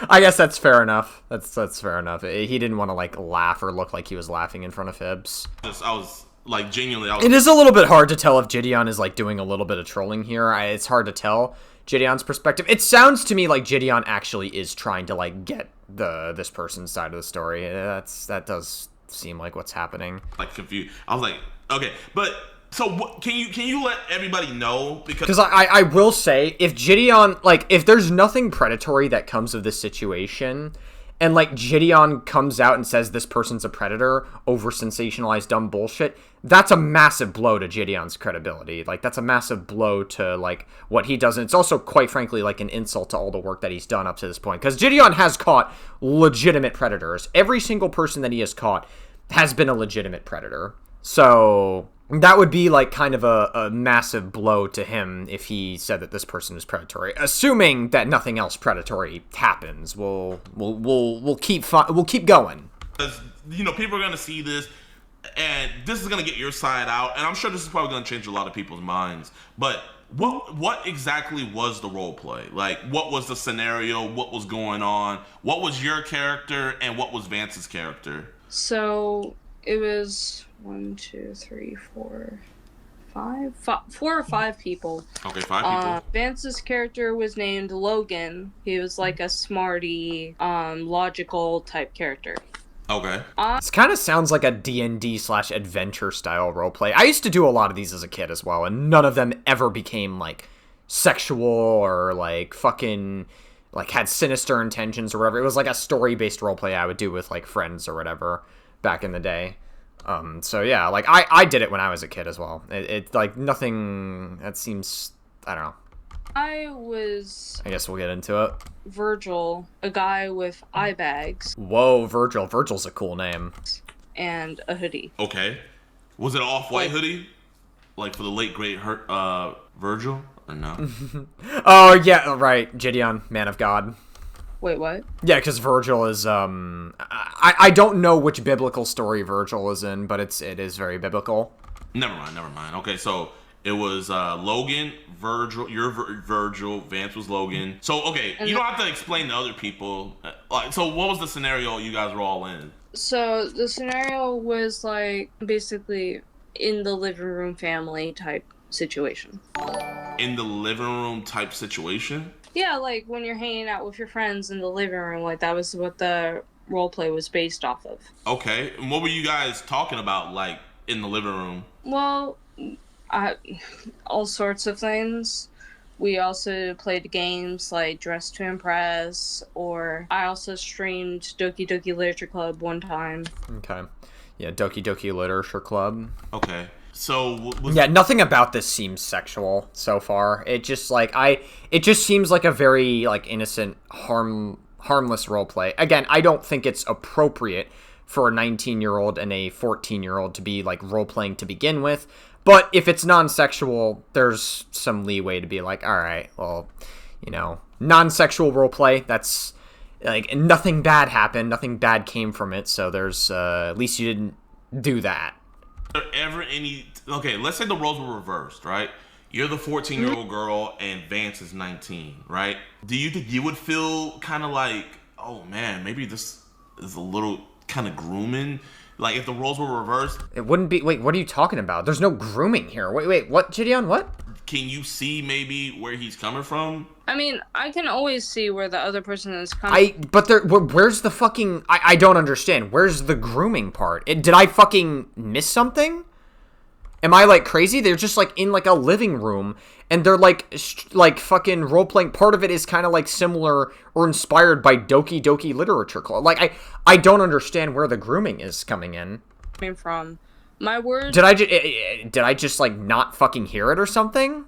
I guess that's fair enough. That's fair enough. He didn't want to, like, laugh or look like he was laughing in front of Phibs. I was, like, genuinely... It is a little bit hard to tell if Jidion is, like, doing a little bit of trolling here. It's hard to tell Jidion's perspective. It sounds to me like Jidion actually is trying to, like, get this person's side of the story. That does seem like what's happening. Like, confused. I was like, okay, but so can you let everybody know, because I will say, if Jidion, like, if there's nothing predatory that comes of this situation, and, like, Jidion comes out and says this person's a predator over sensationalized dumb bullshit, that's a massive blow to Jidion's credibility. Like, that's a massive blow to, like, what he does. And it's also, quite frankly, like, an insult to all the work that he's done up to this point. Because Jidion has caught legitimate predators. Every single person that he has caught has been a legitimate predator. So that would be, like, kind of a massive blow to him if he said that this person is predatory. Assuming that nothing else predatory happens, we'll keep going. Because, you know, people are gonna see this, and this is gonna get your side out, and I'm sure this is probably gonna change a lot of people's minds. But what exactly was the role play? Like, what was the scenario? What was going on? What was your character, and what was Vance's character? So it was 4 or 5 people. Okay, 5 people. Vance's character was named Logan. He was like a smarty, logical type character. Okay. This kind of sounds like a D&D/adventure style roleplay. I used to do a lot of these as a kid as well, and none of them ever became, like, sexual or, like, fucking, like, had sinister intentions or whatever. It was like a story-based roleplay I would do with, like, friends or whatever back in the day. So yeah, like, I did it when I was a kid as well. It like, nothing that seems, I don't know. I guess we'll get into it. Virgil, a guy with eye bags. Whoa, Virgil. Virgil's a cool name. And a hoodie. Okay. Was it an off-white hoodie? Like for the late great Virgil? Or no? Oh, yeah, right. Jidion, man of God. Wait, what? Yeah, because Virgil is, I don't know which biblical story Virgil is in, but it is very biblical. Never mind. Okay, so it was Logan, Virgil, Virgil, Vance was Logan. So, okay, you don't have to explain to other people. So what was the scenario you guys were all in? So the scenario was like basically in the living room family type situation. In the living room type situation? Yeah, like when you're hanging out with your friends in the living room, like that was what the role play was based off of. Okay, and what were you guys talking about, like, in the living room? Well, all sorts of things. We also played games like Dress to Impress, or I also streamed Doki Doki Literature Club one time. Okay. Yeah, Doki Doki Literature Club. Okay. So yeah, nothing about this seems sexual so far. It just like it just seems like a very like innocent, harmless roleplay. Again, I don't think it's appropriate for a 19-year-old and a 14-year-old to be like role-playing to begin with. But if it's non-sexual, there's some leeway to be like, all right, well, you know, non-sexual roleplay, that's like nothing bad happened, nothing bad came from it, so there's at least you didn't do that. Are there ever any... Okay, let's say the roles were reversed, right? You're the 14-year-old girl and Vance is 19, right? Do you think you would feel kind of like, oh man, maybe this is a little kind of grooming? Like if the roles were reversed? It wouldn't be... Wait, what are you talking about? There's no grooming here. Wait, what, Jidion? What? Can you see maybe where he's coming from? I mean, I can always see where the other person is coming. Where's the fucking... I don't understand. Where's the grooming part? Did I fucking miss something? Am I like crazy? They're just like in like a living room and they're like fucking role playing. Part of it is kind of like similar or inspired by Doki Doki Literature Club. Like I don't understand where the grooming is coming in. From my words. Did I just like not fucking hear it or something?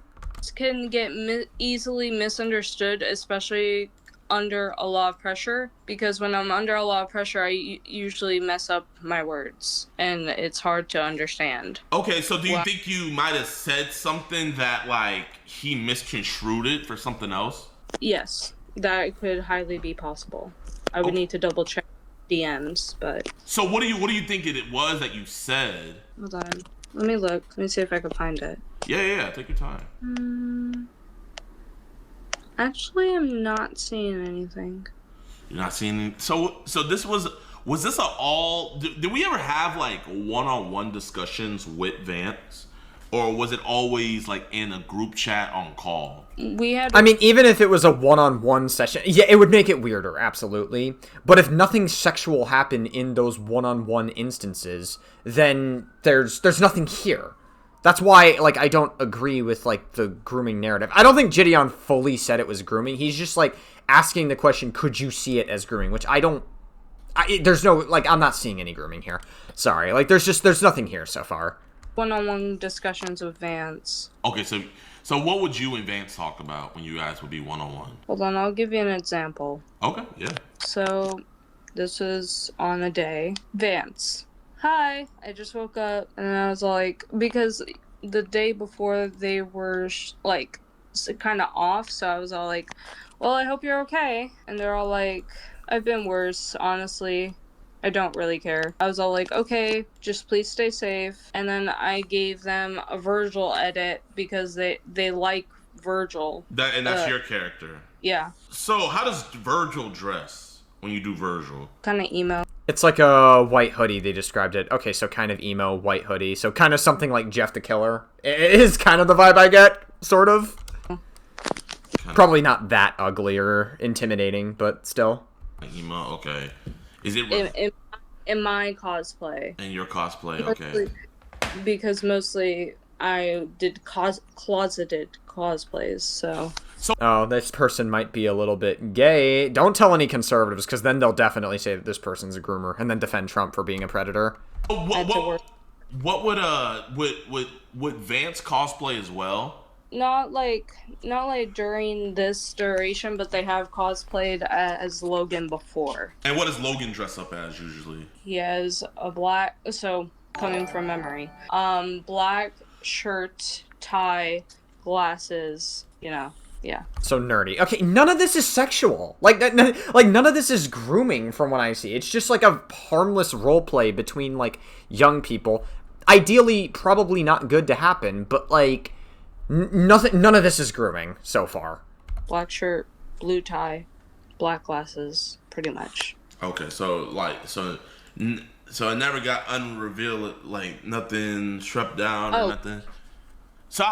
Can get easily misunderstood, especially under a lot of pressure, because when I'm under a lot of pressure, I usually mess up my words and it's hard to understand. Okay, so do you think you might have said something that like he misconstrued it for something else? Yes, that could highly be possible. I would need to double check DMs, but... So what do you think it was that you said? Hold on. Let me look. Let me see if I can find it. Yeah, take your time. Actually, I'm not seeing anything. You're not seeing... So this was this a all... Did we ever have, like, one-on-one discussions with Vance? Or was it always, like, in a group chat on call? We had... I mean, even if it was a one-on-one session, yeah, it would make it weirder, absolutely. But if nothing sexual happened in those one-on-one instances, then there's nothing here. That's why, like, I don't agree with, like, the grooming narrative. I don't think Jidion fully said it was grooming. He's just, like, asking the question, could you see it as grooming? Which there's no, like, I'm not seeing any grooming here. Sorry. Like, there's nothing here so far. One-on-one discussions with Vance. Okay, so what would you and Vance talk about when you guys would be one-on-one? Hold on, I'll give you an example. Okay, yeah. So, this was on a day. Vance. Hi, I just woke up, and I was like, because the day before they were, like, kind of off, so I was all like, well, I hope you're okay. And they're all like, I've been worse, honestly. I don't really care. I was all like, okay, just please stay safe. And then I gave them a Virgil edit because they like Virgil. That's your character? Yeah. So, how does Virgil dress when you do Virgil? Kind of emo. It's like a white hoodie, they described it. Okay, so kind of emo, white hoodie. So kind of something like Jeff the Killer. It is kind of the vibe I get, sort of. Probably not that ugly or intimidating, but still. Emo, okay. Is it... In my cosplay. In your cosplay, okay. Because mostly I did closeted cosplays, so... Oh, this person might be a little bit gay. Don't tell any conservatives, because then they'll definitely say that this person's a groomer, and then defend Trump for being a predator. What would Vance cosplay as well? Not like during this duration, but they have cosplayed as Logan before. And what does Logan dress up as usually? He has a black... So, coming from memory. Black shirt, tie, glasses, yeah. So nerdy. Okay, none of this is sexual. Like none of this is grooming from what I see. It's just like a harmless role play between like young people. Ideally, probably not good to happen, but like nothing. None of this is grooming so far. Black shirt, blue tie, black glasses, pretty much. Okay, so it never got unrevealed, like nothing strapped down or nothing. So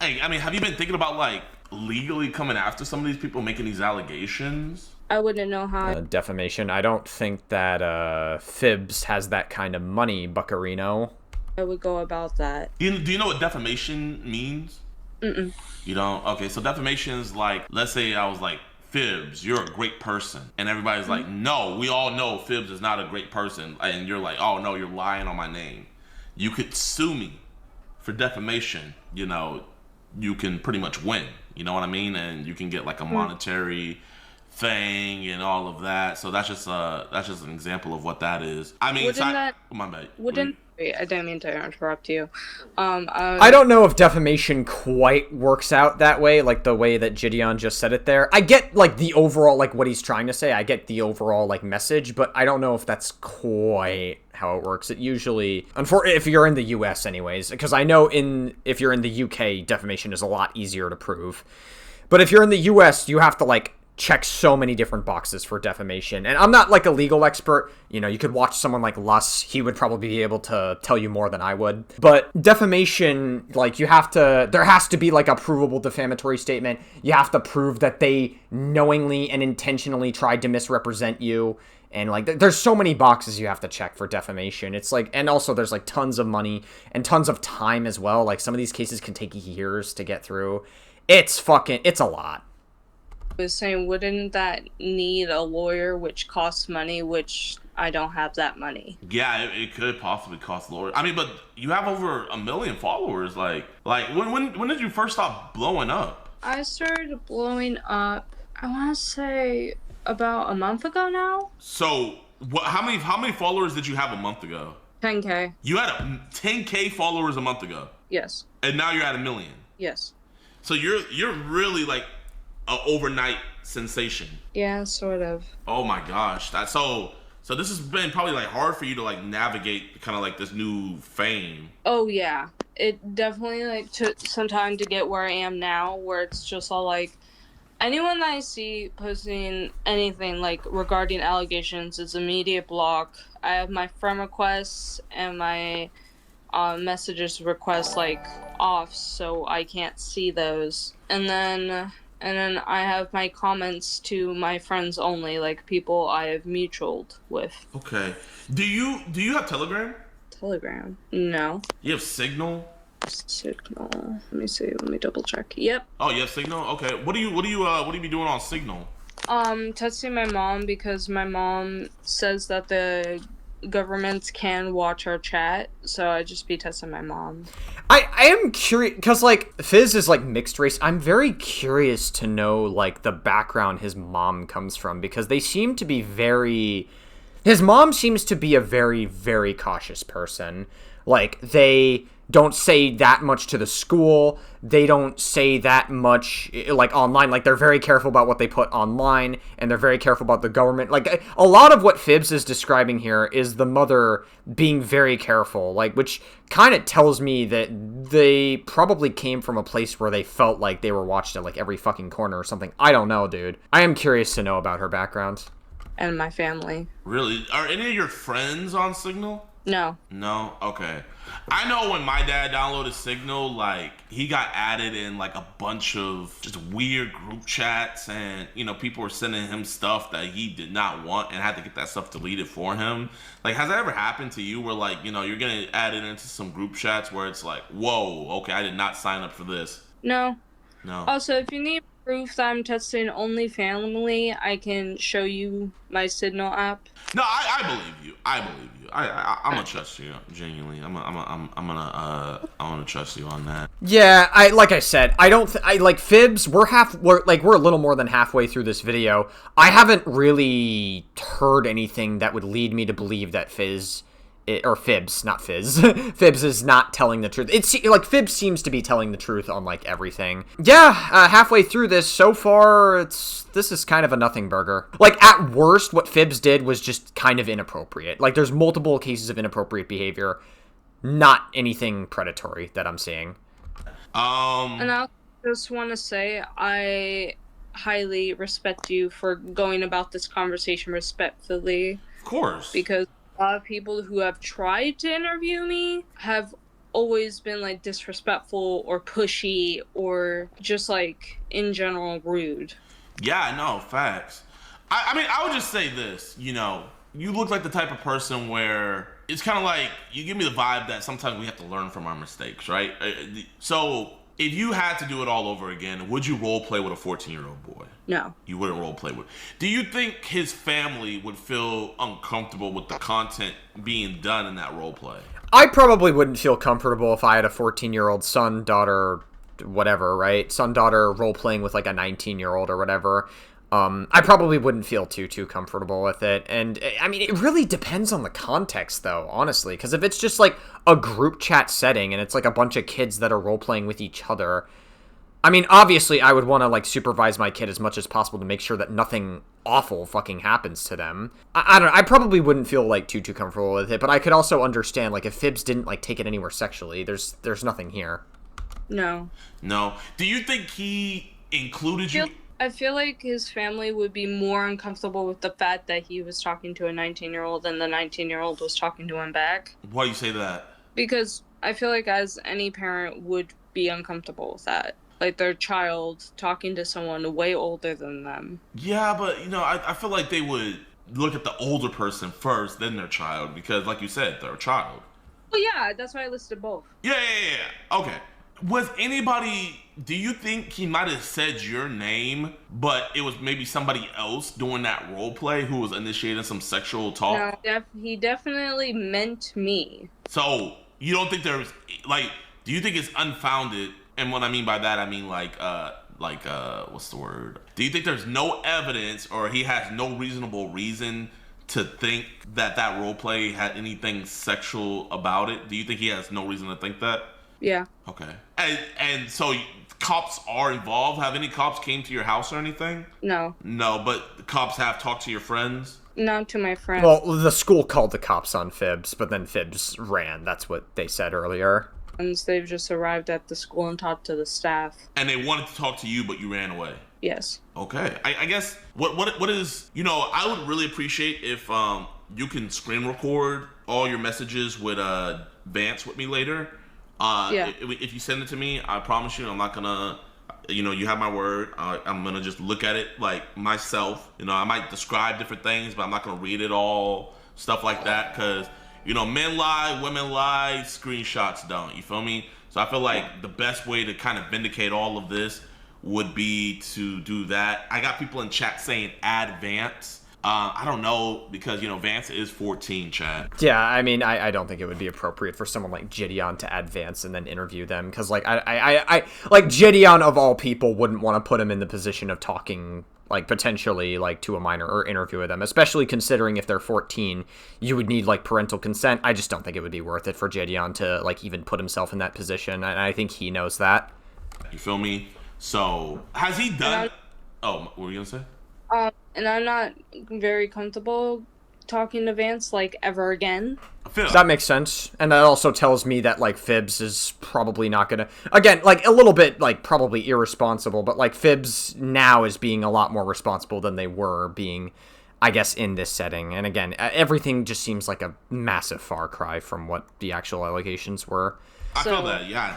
I mean, have you been thinking about like legally coming after some of these people making these allegations? I wouldn't know how. Defamation. I don't think that Phibz has that kind of money, Buccarino. I would go about that. Do you know what defamation means? Mm-mm. You don't? Okay, so defamation is like, let's say I was like, Phibz, you're a great person. And everybody's like, no, we all know Phibz is not a great person. And you're like, oh no, you're lying on my name. You could sue me for defamation. You can pretty much win. You know what I mean? And you can get like a monetary thing and all of that. So that's just an example of what that is. I mean, my bad. Wait, I didn't mean to interrupt you. I don't know if defamation quite works out that way, like the way that Jidion just said it there. I get like the overall, like what he's trying to say. I get the overall like message, but I don't know if that's quite how it works. It usually, if you're in the US anyways, because I know if you're in the UK, defamation is a lot easier to prove. But if you're in the US, you have to like check so many different boxes for defamation. And I'm not like a legal expert. You could watch someone like Luss. He would probably be able to tell you more than I would. But defamation, like there has to be like a provable defamatory statement. You have to prove that they knowingly and intentionally tried to misrepresent you. And like there's so many boxes you have to check for defamation. It's like, and also there's like tons of money and tons of time as well. Like some of these cases can take years to get through. It's a lot. Was saying, wouldn't that need a lawyer, which costs money, which I don't have that money? Yeah, it could possibly cost lawyers. I mean, but you have over 1 million followers. Like when did you first stop blowing up? I started blowing up, I want to say about a month ago now. So how many followers did you have a month ago? 10K. You had 10K followers a month ago. Yes. And now you're at 1 million. Yes. So you're really like an overnight sensation. Yeah, sort of. Oh my gosh, so this has been probably like hard for you to like navigate kind of like this new fame. Oh yeah, it definitely like took some time to get where I am now, where it's just all like anyone that I see posting anything like regarding allegations is immediate block. I have my friend requests and my messages requests like off, so I can't see those. And then I have my comments to my friends only, like people I have mutualed with. Okay. Do you have Telegram? Telegram? No. You have Signal? Signal. Let me see. Let me double check. Yep. Oh, you have Signal? Okay. What do you be doing on Signal? Texting my mom because my mom says that the government can watch our chat, so I just be testing my mom. I am curious because like Phibz is like mixed race. I'm very curious to know like the background his mom comes from, because they seem to be his mom seems to be a very, very cautious person. Like they don't say that much to the school. They don't say that much like online. Like they're very careful about what they put online, and they're very careful about the government. Like a lot of what Phibz is describing here is the mother being very careful, like, which kind of tells me that they probably came from a place where they felt like they were watched at like every fucking corner or something. I don't know, dude. I am curious to know about her background. And my family. Really? Are any of your friends on Signal? No. No? Okay. I know when my dad downloaded Signal, like, he got added in, like, a bunch of just weird group chats, and, people were sending him stuff that he did not want and had to get that stuff deleted for him. Like, has that ever happened to you where, like, you're getting added into some group chats where it's like, whoa, okay, I did not sign up for this? No. No. Also, if you need proof that I'm testing only family, I can show you my Signal app. No, I believe you. I'm gonna trust you genuinely. I'm gonna trust you on that. Yeah, like I said, I like Phibz. We're a little more than halfway through this video. I haven't really heard anything that would lead me to believe that Phibz or Phibz, not Fizz. Phibz is not telling the truth. It's like Phibz seems to be telling the truth on like everything. Yeah, halfway through this, so far, this is kind of a nothing burger. Like at worst, what Phibz did was just kind of inappropriate. Like there's multiple cases of inappropriate behavior, not anything predatory that I'm seeing. And I just want to say I highly respect you for going about this conversation respectfully. Of course. Because a lot of people who have tried to interview me have always been like disrespectful or pushy or just like in general rude. Yeah, no, facts. I mean, I would just say this, you know, you look like the type of person where it's kind of like, you give me the vibe that sometimes we have to learn from our mistakes, right? So if you had to do it all over again, would you role play with a 14-year-old boy? No. You wouldn't role play with. Do you think his family would feel uncomfortable with the content being done in that role play? I probably wouldn't feel comfortable if I had a 14-year-old son, daughter, whatever, right? Son, daughter role playing with like a 19-year-old or whatever. I probably wouldn't feel too comfortable with it. And I mean, it really depends on the context though, honestly, because if it's just like a group chat setting and it's like a bunch of kids that are role playing with each other, I mean, obviously I would want to like supervise my kid as much as possible to make sure that nothing awful fucking happens to them. I don't know, I probably wouldn't feel like too comfortable with it, but I could also understand like if Phibz didn't like take it anywhere sexually, there's nothing here. No. Do you think he included you? I feel like his family would be more uncomfortable with the fact that he was talking to a 19-year-old and the 19-year-old was talking to him back. Why do you say that? Because I feel like as any parent would be uncomfortable with that. Like their child talking to someone way older than them. Yeah, but you know, I feel like they would look at the older person first, then their child, because like you said, they're a child. Well, yeah, that's why I listed both. Yeah. Okay. Was anybody, do you think he might have said your name, but it was maybe somebody else doing that role play who was initiating some sexual talk? No, he definitely meant me. So you don't think there's, like, do you think it's unfounded? And what I mean by that, I mean like what's the word? Do you think there's no evidence or he has no reasonable reason to think that that role play had anything sexual about it? Do you think he has no reason to think that? Yeah. Okay. And so cops are involved? Have any cops came to your house or anything? No. No, but the cops have talked to your friends? Not to my friends. Well, the school called the cops on Phibz, but then Phibz ran. That's what they said earlier. And they've just arrived at the school and talked to the staff. And they wanted to talk to you, but you ran away? Yes. Okay. I guess what is, you know, I would really appreciate if you can screen record all your messages with Vance with me later. Yeah. If you send it to me, I promise you I'm not gonna, you know, you have my word. I'm gonna just look at it like myself. You know, I might describe different things, but I'm not gonna read it all, stuff like that, because, you know, men lie, women lie, screenshots don't. You feel me? So I feel like the best way to kind of vindicate all of this would be to do that. I got people in chat saying add Vance. I don't know, because, you know, Vance is 14, Chad. Yeah, I mean, I don't think it would be appropriate for someone like Jidion to add Vance and then interview them, because, like, I like, Jidion, of all people, wouldn't want to put him in the position of talking, like, potentially, like, to a minor or interviewing them, especially considering if they're 14, you would need, like, parental consent. I just don't think it would be worth it for Jidion to, like, even put himself in that position, and I think he knows that. You feel me? So, has he done... Oh, what were you gonna say? And I'm not very comfortable talking to Vance, like, ever again. That makes sense. And that also tells me that, like, Phibz is probably not gonna... Again, like, a little bit, like, probably irresponsible, but, like, Phibz now is being a lot more responsible than they were being, I guess, in this setting. And again, everything just seems like a massive far cry from what the actual allegations were. I feel that, yeah.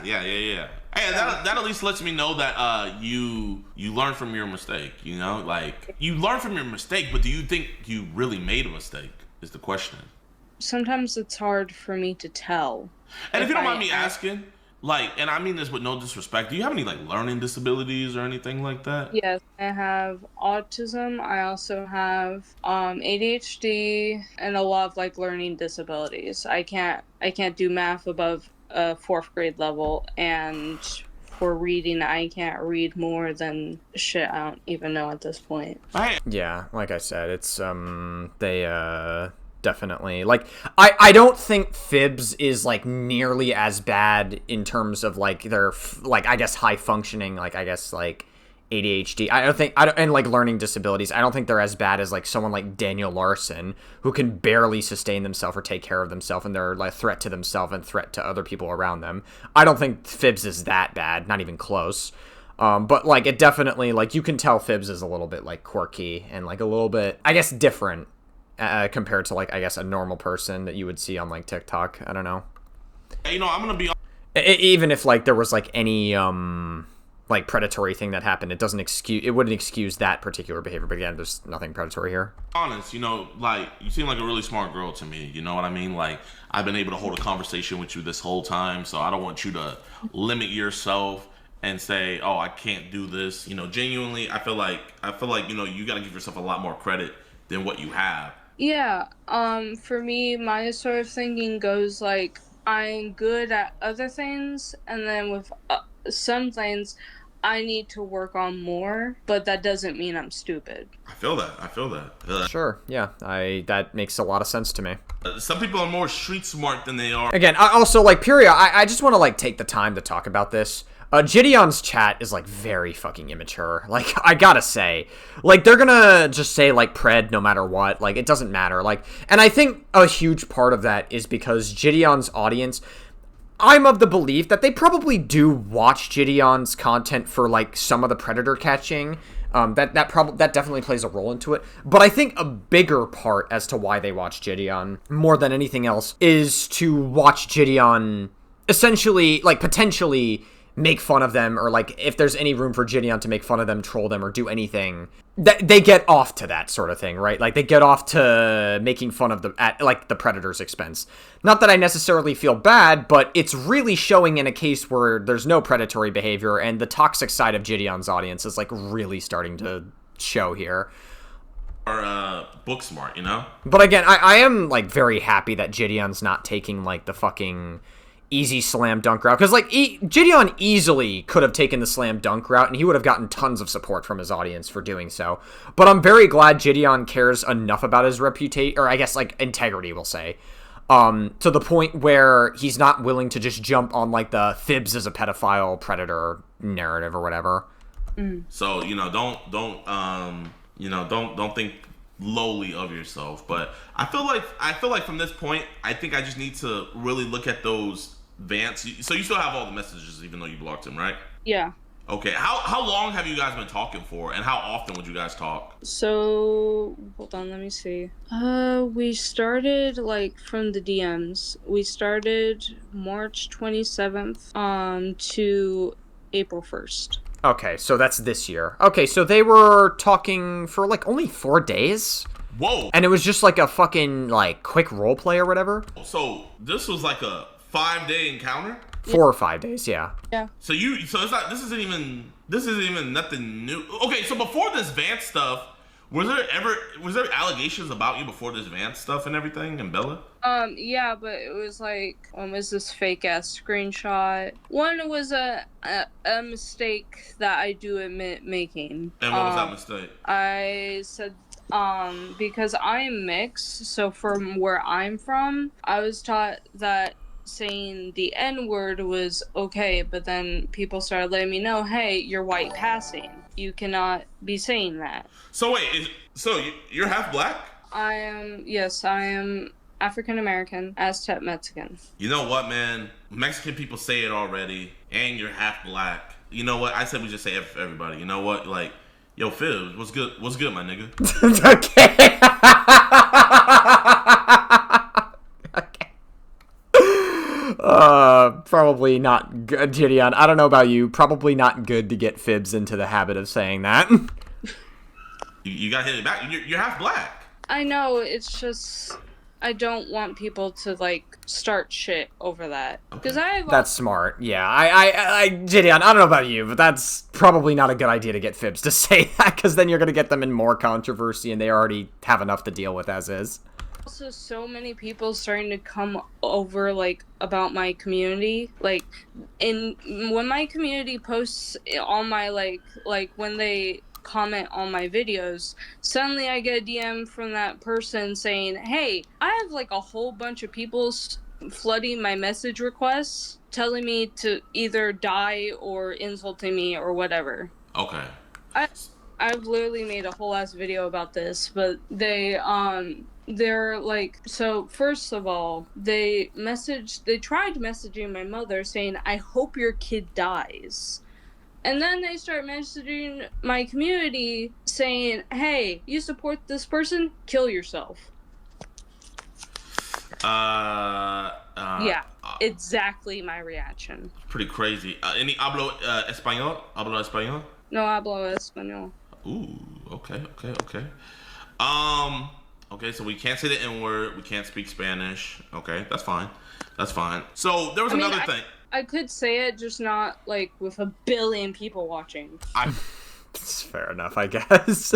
Hey, that at least lets me know that you learn from your mistake, you know? Like, you learn from your mistake, but do you think you really made a mistake, is the question. Sometimes it's hard for me to tell. And if you don't mind me asking, like, and I mean this with no disrespect, do you have any, like, learning disabilities or anything like that? Yes, I have autism. I also have ADHD and a lot of, like, learning disabilities. I can't do math above fourth grade level, and for reading, I can't read more than shit I don't even know at this point. Yeah, like I said, it's they definitely. Like, I don't think Phibz is, like, nearly as bad in terms of, like, their, like, I guess, high functioning, like, I guess, like, ADHD. And, like, learning disabilities. I don't think they're as bad as, like, someone like Daniel Larson, who can barely sustain themselves or take care of themselves, and they're, like, threat to themselves and threat to other people around them. I don't think Phibz is that bad, not even close. But, like, it definitely, like, you can tell Phibz is a little bit, like, quirky and, like, a little bit, I guess, different compared to, like, I guess, a normal person that you would see on, like, TikTok. I don't know. You know, I'm gonna be even if, like, there was, like, any, like, predatory thing that happened, it wouldn't excuse that particular behavior. But again, there's nothing predatory here. honest, you know, like, you seem like a really smart girl to me, you know what I mean? Like, I've been able to hold a conversation with you this whole time, so I don't want you to limit yourself and say, oh, I can't do this. You know, genuinely, I feel like, you know, you gotta give yourself a lot more credit than what you have. Yeah, for me, my sort of thinking goes like, I'm good at other things, and then with some things, I need to work on more, but that doesn't mean I'm stupid. I feel that. Sure, yeah, that makes a lot of sense to me. Some people are more street smart than they are. Again, I also, like, I just want to, like, take the time to talk about this. Jidion's chat is, like, very fucking immature. Like, I gotta say. Like, they're gonna just say, like, pred no matter what. Like, it doesn't matter. Like, and I think a huge part of that is because Jidion's audience, I'm of the belief that they probably do watch Jidion's content for, like, some of the predator catching. That definitely plays a role into it. But I think a bigger part as to why they watch Jidion, more than anything else, is to watch Jidion essentially, like, potentially make fun of them, or, like, if there's any room for Jidion to make fun of them, troll them, or do anything, they get off to that sort of thing, right? Like, they get off to making fun of at the Predator's expense. Not that I necessarily feel bad, but it's really showing in a case where there's no predatory behavior, and the toxic side of Jidion's audience is, like, really starting to show here. Or book smart, you know? But again, I am, like, very happy that Jidion's not taking, like, the fucking easy slam dunk route, because, like, Jidion easily could have taken the slam dunk route, and he would have gotten tons of support from his audience for doing so. But I'm very glad Jidion cares enough about his reputation, or I guess, like, integrity, we'll say, to the point where he's not willing to just jump on, like, the Phibz is a pedophile predator narrative or whatever. So, you know, don't think lowly of yourself. But I feel like from this point, I think I just need to really look at those Vance. So you still have all the messages even though you blocked him, right? Yeah. Okay. How long have you guys been talking for, and how often would you guys talk? So, hold on, let me see. We started, like, from the DMs. We started March 27th, to April 1st. Okay, so that's this year. Okay, so they were talking for, like, only 4 days? Whoa. And it was just, like, a fucking, like, quick roleplay or whatever? So this was like a 5-day encounter? 4 or 5 days, yeah. Yeah. So it's not, this isn't even nothing new. Okay, so before this Vance stuff, was there allegations about you before this Vance stuff and everything, and Bella? Yeah, but it was like, was this fake ass screenshot? One was a mistake that I do admit making. And what was that mistake? I said, because I'm mixed, so from where I'm from, I was taught that saying the N-word was okay, but then people started letting me know, hey, you're white passing. You cannot be saying that. So wait, you're half black? I am African American, Aztec Mexican. You know what, man? Mexican people say it already, and you're half black. You know what? I said we just say it for everybody. You know what? Like, yo, Phibz, what's good? What's good, my nigga? Okay. Probably not good, Jidion. I don't know about you. Probably not good to get Phibz into the habit of saying that. You got hit it back. You're half black. I know, it's just, I don't want people to, like, start shit over that. Because That's smart. Yeah, I Jidion, I don't know about you, but that's probably not a good idea to get Phibz to say that, because then you're going to get them in more controversy, and they already have enough to deal with as is. Also, so many people starting to come over, like, about my community. Like, when my community posts on my, like when they comment on my videos. Suddenly I get a DM from that person saying, hey, I have like a whole bunch of people flooding my message requests, telling me to either die or insulting me or whatever. Okay. I've literally made a whole ass video about this, but they're like, so first of all, they tried messaging my mother saying, I hope your kid dies. And then they start messaging my community saying, hey, you support this person? Kill yourself. Yeah, exactly my reaction. Pretty crazy. Any hablo español? Hablo español? No hablo español. Ooh, okay. Okay, so we can't say the N-word. We can't speak Spanish. Okay, that's fine. So there was another thing. I could say it, just not like with 1 billion people watching. It's fair enough, I guess.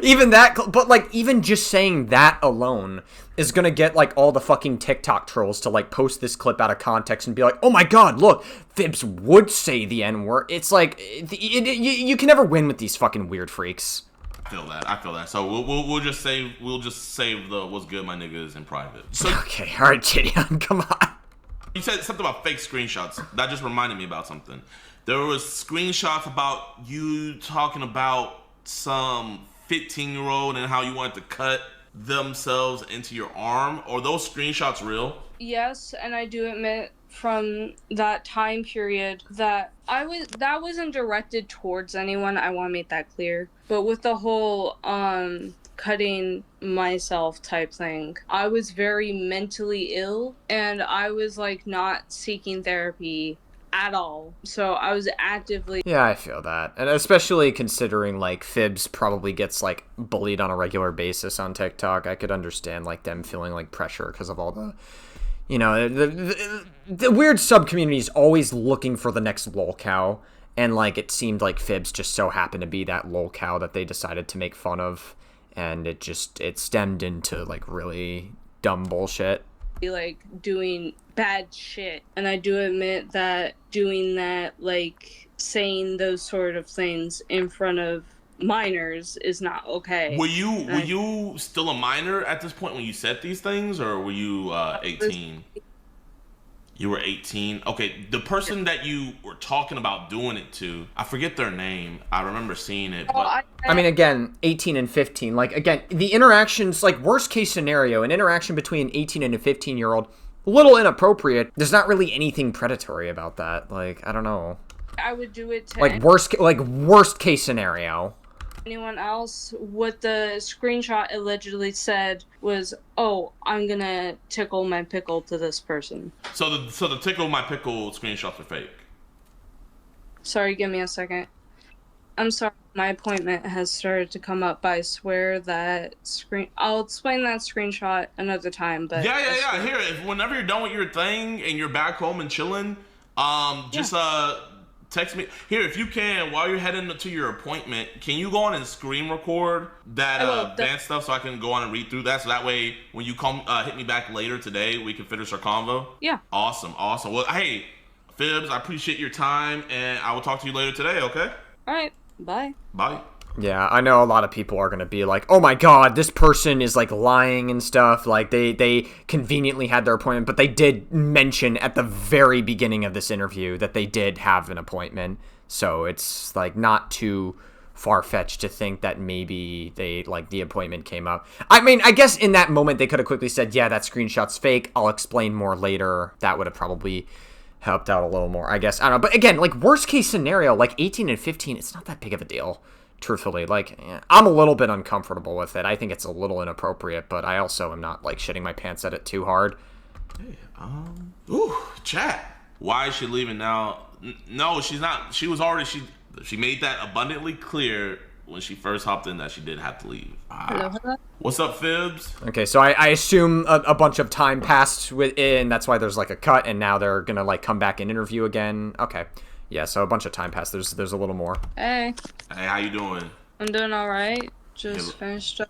Even that, but like even just saying that alone is gonna get like all the fucking TikTok trolls to like post this clip out of context and be like, oh my god, look, Phibz would say the N-word. It's like you can never win with these fucking weird freaks. I feel that. So we'll just save the what's good, my niggas in private. So okay, all right, Jidion, come on. You said something about fake screenshots. That just reminded me about something. There was screenshots about you talking about some 15-year-old and how you wanted to cut themselves into your arm. Are those screenshots real? Yes, and I do admit from that time period that wasn't directed towards anyone. I want to make that clear. But with the whole cutting myself type thing, I was very mentally ill and I was like not seeking therapy at all. So I was actively... Yeah, I feel that. And especially considering like Phibz probably gets like bullied on a regular basis on TikTok, I could understand like them feeling like pressure because of all the, you know, the weird sub-community is always looking for the next lolcow. And like it seemed like Phibz just so happened to be that lolcow that they decided to make fun of. And it stemmed into like really dumb bullshit. Like doing bad shit, and I do admit that doing that, like saying those sort of things in front of minors is not okay. Were you still a minor at this point when you said these things, or were you 18? You were 18. Okay, the person that you were talking about doing it to, I forget their name. I remember seeing it, but I mean, again, 18 and 15. Like, again, the interactions, like, worst case scenario, an interaction between an 18 and a 15-year-old, a little inappropriate. There's not really anything predatory about that. Like, I don't know. I would do it to like worst case scenario. Anyone else. What the screenshot allegedly said was, oh, I'm gonna tickle my pickle to this person. So the tickle my pickle screenshots are fake. Sorry, give me a second. I'm sorry, my appointment has started to come up, but I swear that I'll explain that screenshot another time, but... Yeah. Here, whenever you're done with your thing and you're back home and chilling, just text me. Here, if you can, while you're heading to your appointment, can you go on and screen record that advanced stuff so I can go on and read through that? So that way, when you come hit me back later today, we can finish our convo? Yeah. Awesome. Well, hey, Phibz, I appreciate your time, and I will talk to you later today, okay? All right. Bye. Bye. Yeah, I know a lot of people are going to be like, oh my god, this person is like lying and stuff. Like they conveniently had their appointment, but they did mention at the very beginning of this interview that they did have an appointment. So it's like not too far-fetched to think that maybe they like the appointment came up. I mean, I guess in that moment they could have quickly said, yeah, that screenshot's fake. I'll explain more later. That would have probably helped out a little more, I guess. I don't know. But again, like worst case scenario, like 18 and 15, it's not that big of a deal. Truthfully, like, I'm a little bit uncomfortable with it. I think it's a little inappropriate, but I also am not, like, shitting my pants at it too hard. Hey, chat. Why is she leaving now? No, she's not. She was already, she made that abundantly clear when she first hopped in that she did have to leave. Hello. What's up, Phibz? Okay, so I assume a bunch of time passed within, that's why there's, like, a cut, and now they're gonna, like, come back and interview again. Okay. Yeah, so a bunch of time passed. There's a little more. Hey. Hey, how you doing? I'm doing all right. Just finished up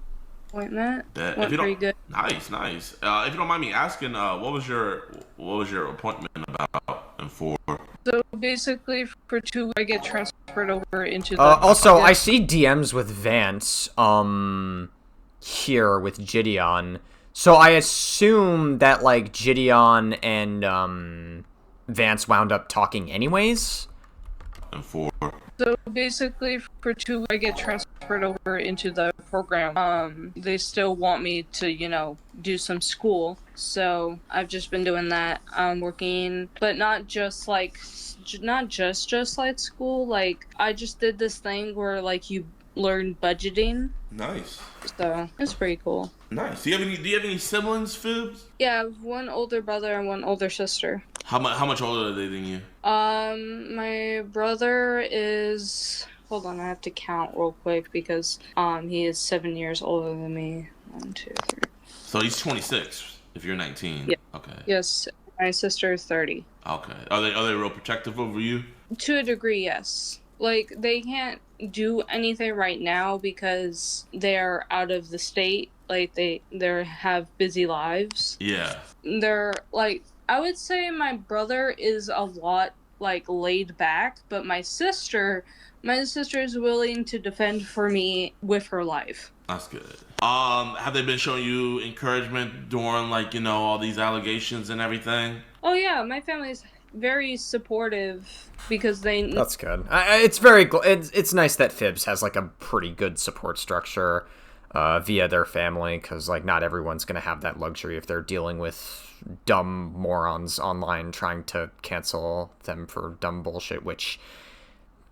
appointment. Went pretty good. Nice. If you don't mind me asking, what was your appointment about? 4. So basically, for 2, I get transferred over into the. Also, I see DMs with Vance, here with Jidion. So I assume that, like, Jidion and, Vance wound up talking anyways? And 4. So basically, for 2, I get transferred over into the program. They still want me to, do some school. So I've just been doing that. I'm working, but not just like school. Like, I just did this thing where, like, you learn budgeting. Nice. So it's pretty cool. Nice. Do you have any siblings, Phibz? Yeah, I have one older brother and one older sister. How much older are they than you? My brother is. Hold on, I have to count real quick because he is 7 years older than me. 1, 2, 3. So he's 26. If you're 19. Yeah. Okay. Yes, my sister is 30. Okay. Are they real protective over you? To a degree, yes. Like, they can't do anything right now because they're out of the state. Like, they have busy lives. Yeah. They're like, I would say my brother is a lot, like, laid back, but my sister is willing to defend for me with her life. That's good. Have they been showing you encouragement during, like, all these allegations and everything? Oh yeah, my family's very supportive because they. That's good. It's nice that Phibz has, like, a pretty good support structure via their family, because, like, not everyone's gonna have that luxury if they're dealing with dumb morons online trying to cancel them for dumb bullshit, which,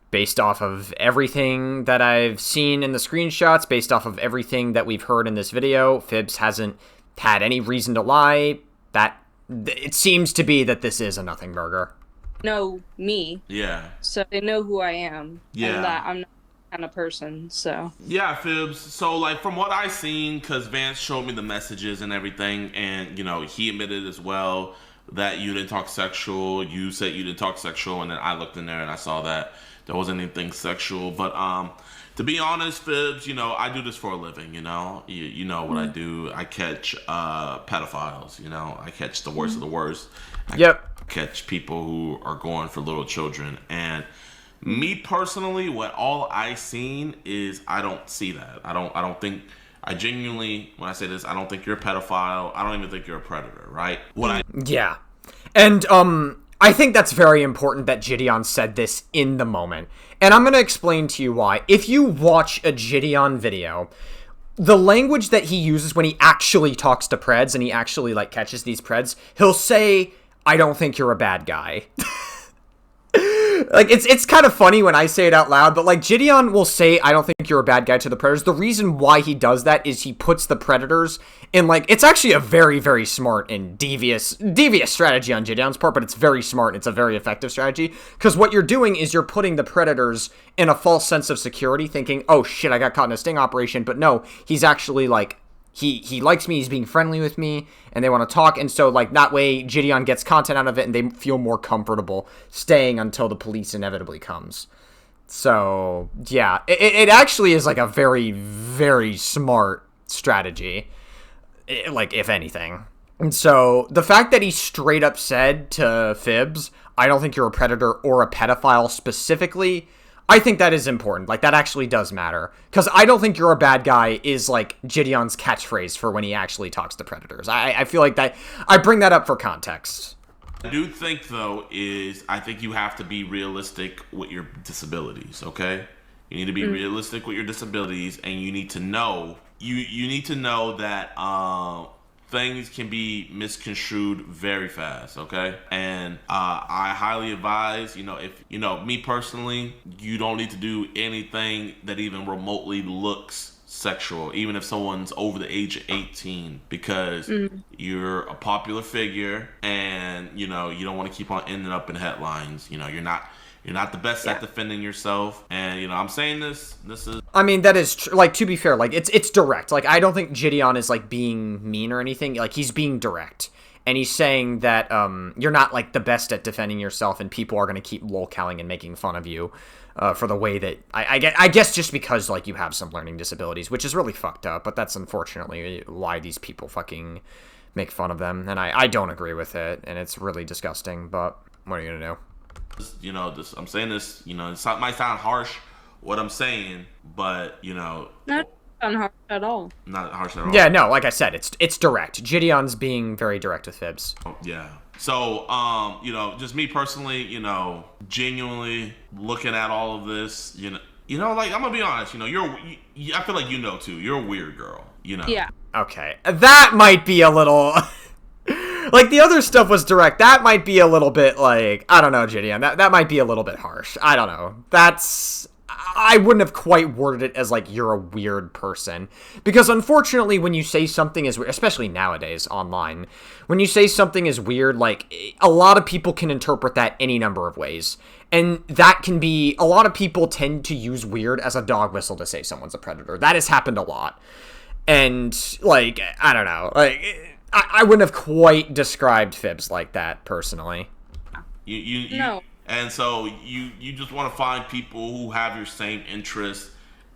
based off of everything that I've seen in the screenshots, based off of everything that we've heard in this video, Phibz hasn't had any reason to lie. That it seems to be that this is a nothing burger. Know me. Yeah. So they know who I am. Yeah. And that I'm not that kind of person, so. Yeah, Phibz. So, like, from what I seen, because Vance showed me the messages and everything, and, he admitted as well that you didn't talk sexual. You said you didn't talk sexual, and then I looked in there and I saw that there wasn't anything sexual. But, to be honest, Phibz, I do this for a living, You know what I do. I catch pedophiles, I catch the worst of the worst. I catch people who are going for little children. And me personally, what all I seen is I don't see that. I genuinely, when I say this, I don't think you're a pedophile. I don't even think you're a predator, right? Yeah. And, I think that's very important that Jidion said this in the moment. And I'm going to explain to you why. If you watch a Jidion video, the language that he uses when he actually talks to Preds and he actually, like, catches these Preds, he'll say, "I don't think you're a bad guy." Like, it's kind of funny when I say it out loud, but, like, Jidion will say, "I don't think you're a bad guy" to the Predators. The reason why he does that is he puts the Predators in, like, it's actually a very, very smart and devious strategy on Jidion's part, but it's very smart and it's a very effective strategy, because what you're doing is you're putting the Predators in a false sense of security, thinking, "Oh shit, I got caught in a sting operation," but no, he's actually, like, he likes me, he's being friendly with me, and they want to talk, and so, like, that way Jidion gets content out of it, and they feel more comfortable staying until the police inevitably comes. So, yeah, it actually is, like, a very, very smart strategy, like, if anything. And so, the fact that he straight up said to Phibz, "I don't think you're a predator or a pedophile specifically," I think that is important. Like, that actually does matter. Because "I don't think you're a bad guy" is, like, Jidion's catchphrase for when he actually talks to Predators. I feel like that, I bring that up for context. I do think, though, I think you have to be realistic with your disabilities, okay? You need to be realistic with your disabilities, and you need to know, you need to know that, things can be misconstrued very fast, okay? And I highly advise, if, me personally, you don't need to do anything that even remotely looks sexual, even if someone's over the age of 18, because you're a popular figure, and, you don't want to keep on ending up in headlines. You're not the best at defending yourself, and, I'm saying this is... I mean, that is, like, to be fair, like, it's direct. Like, I don't think Jidion is, like, being mean or anything. Like, he's being direct. And he's saying that, you're not, like, the best at defending yourself, and people are going to keep lolcowing and making fun of you, for the way that, I guess just because, like, you have some learning disabilities, which is really fucked up, but that's unfortunately why these people fucking make fun of them, and I don't agree with it, and it's really disgusting, but... What are you gonna do? You know, this I'm saying this. You know, it might sound harsh, what I'm saying, but you know, Not hard at all. not harsh at all. Yeah, no, like I said, it's direct. Jidion's being very direct with Phibz. Yeah. So, you know, just me personally, you know, genuinely looking at all of this, you know, like I'm gonna be honest, you know, I feel like you know too. You're a weird girl, you know. Yeah. Okay, that might be a little. Like, the other stuff was direct. That might be a little bit, like, I don't know, Jidion. That might be a little bit harsh. I don't know. I wouldn't have quite worded it as, like, you're a weird person. Because, unfortunately, when you say something is weird, especially nowadays, online, when you say something is weird, like, a lot of people can interpret that any number of ways. And that can be, a lot of people tend to use weird as a dog whistle to say someone's a predator. That has happened a lot. And, like, I don't know, like, I wouldn't have quite described Phibz like that, personally. No. And so you just want to find people who have your same interests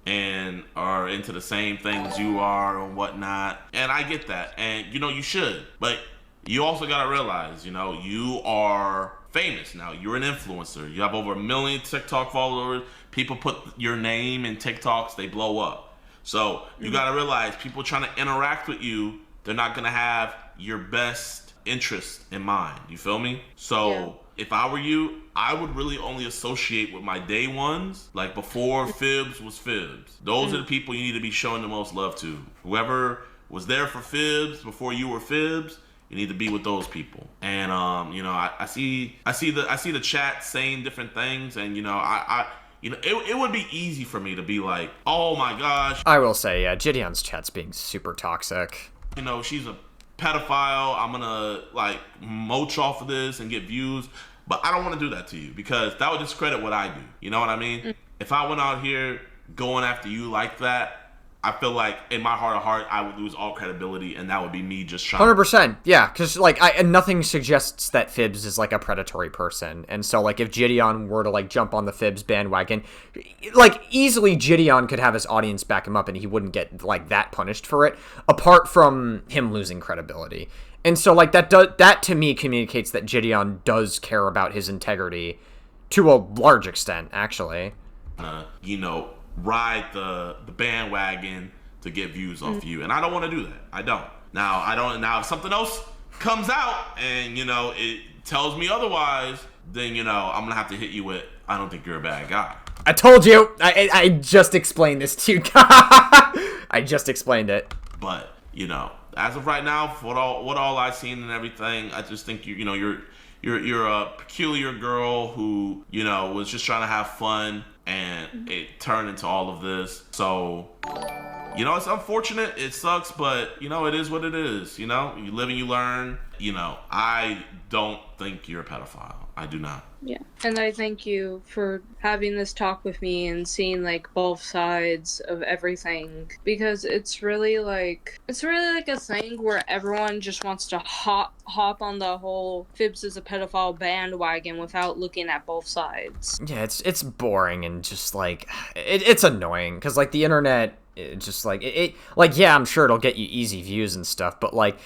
and are into the same things you are or whatnot. And I get that. And, you know, you should. But you also got to realize, you know, you are famous now. You're an influencer. You have over 1 million TikTok followers. People put your name in TikToks, they blow up. So you got to realize people trying to interact with you, they're not going to have your best interest in mind. You feel me? So if I were you, I would really only associate with my day ones, like before Phibz was Phibz. Those are the people you need to be showing the most love to. Whoever was there for Phibz before you were Phibz, you need to be with those people. And you know, I see the chat saying different things, and you know, you know, it would be easy for me to be like, oh my gosh. I will say, yeah, Jidion's chat's being super toxic. You know, she's a pedophile. I'm gonna like moach off of this and get views, but I don't want to do that to you because that would discredit what I do. You know what I mean? If I went out here going after you like that, I feel like in my heart of heart I would lose all credibility, and that would be me just trying. 100%, yeah, because like nothing suggests that Phibz is like a predatory person, and so like if Jidion were to like jump on the Phibz bandwagon, like easily Jidion could have his audience back him up, and he wouldn't get like that punished for it, apart from him losing credibility. And so like that to me communicates that Jidion does care about his integrity to a large extent, actually. You know, ride the bandwagon to get views off you, and I don't want to do that. I don't. Now if something else comes out and you know it tells me otherwise, then you know I'm gonna have to hit you with, I don't think you're a bad guy. I told you. I just explained this to you. I just explained it. But you know, as of right now, for what all I've seen and everything, I just think you know you're a peculiar girl who, you know, was just trying to have fun, and it turned into all of this. So, you know, it's unfortunate. It sucks, but, you know, it is what it is. You know, you live and you learn. You know, I don't think you're a pedophile. I do not. Yeah. And I thank you for having this talk with me and seeing like both sides of everything, because it's really like a thing where everyone just wants to hop on the whole Phibz is a pedophile bandwagon without looking at both sides. Yeah, it's boring and just like it's annoying because like the internet, it just like it like, yeah, I'm sure it'll get you easy views and stuff, but like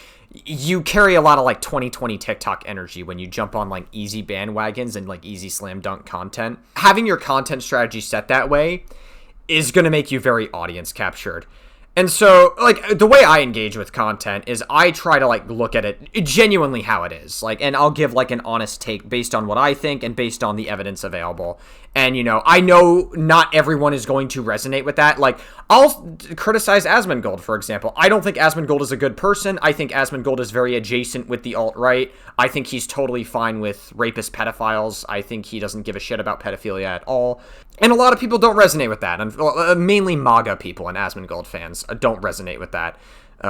you carry a lot of like 2020 TikTok energy when you jump on like easy bandwagons and like easy slam dunk content. Having your content strategy set that way is going to make you very audience captured. And so, like, the way I engage with content is I try to, like, look at it genuinely how it is. Like, and I'll give, like, an honest take based on what I think and based on the evidence available. And, you know, I know not everyone is going to resonate with that. Like, I'll criticize Asmongold, for example. I don't think Asmongold is a good person. I think Asmongold is very adjacent with the alt-right. I think he's totally fine with rapist pedophiles. I think he doesn't give a shit about pedophilia at all. And a lot of people don't resonate with that. And mainly MAGA people and Asmongold fans don't resonate with that.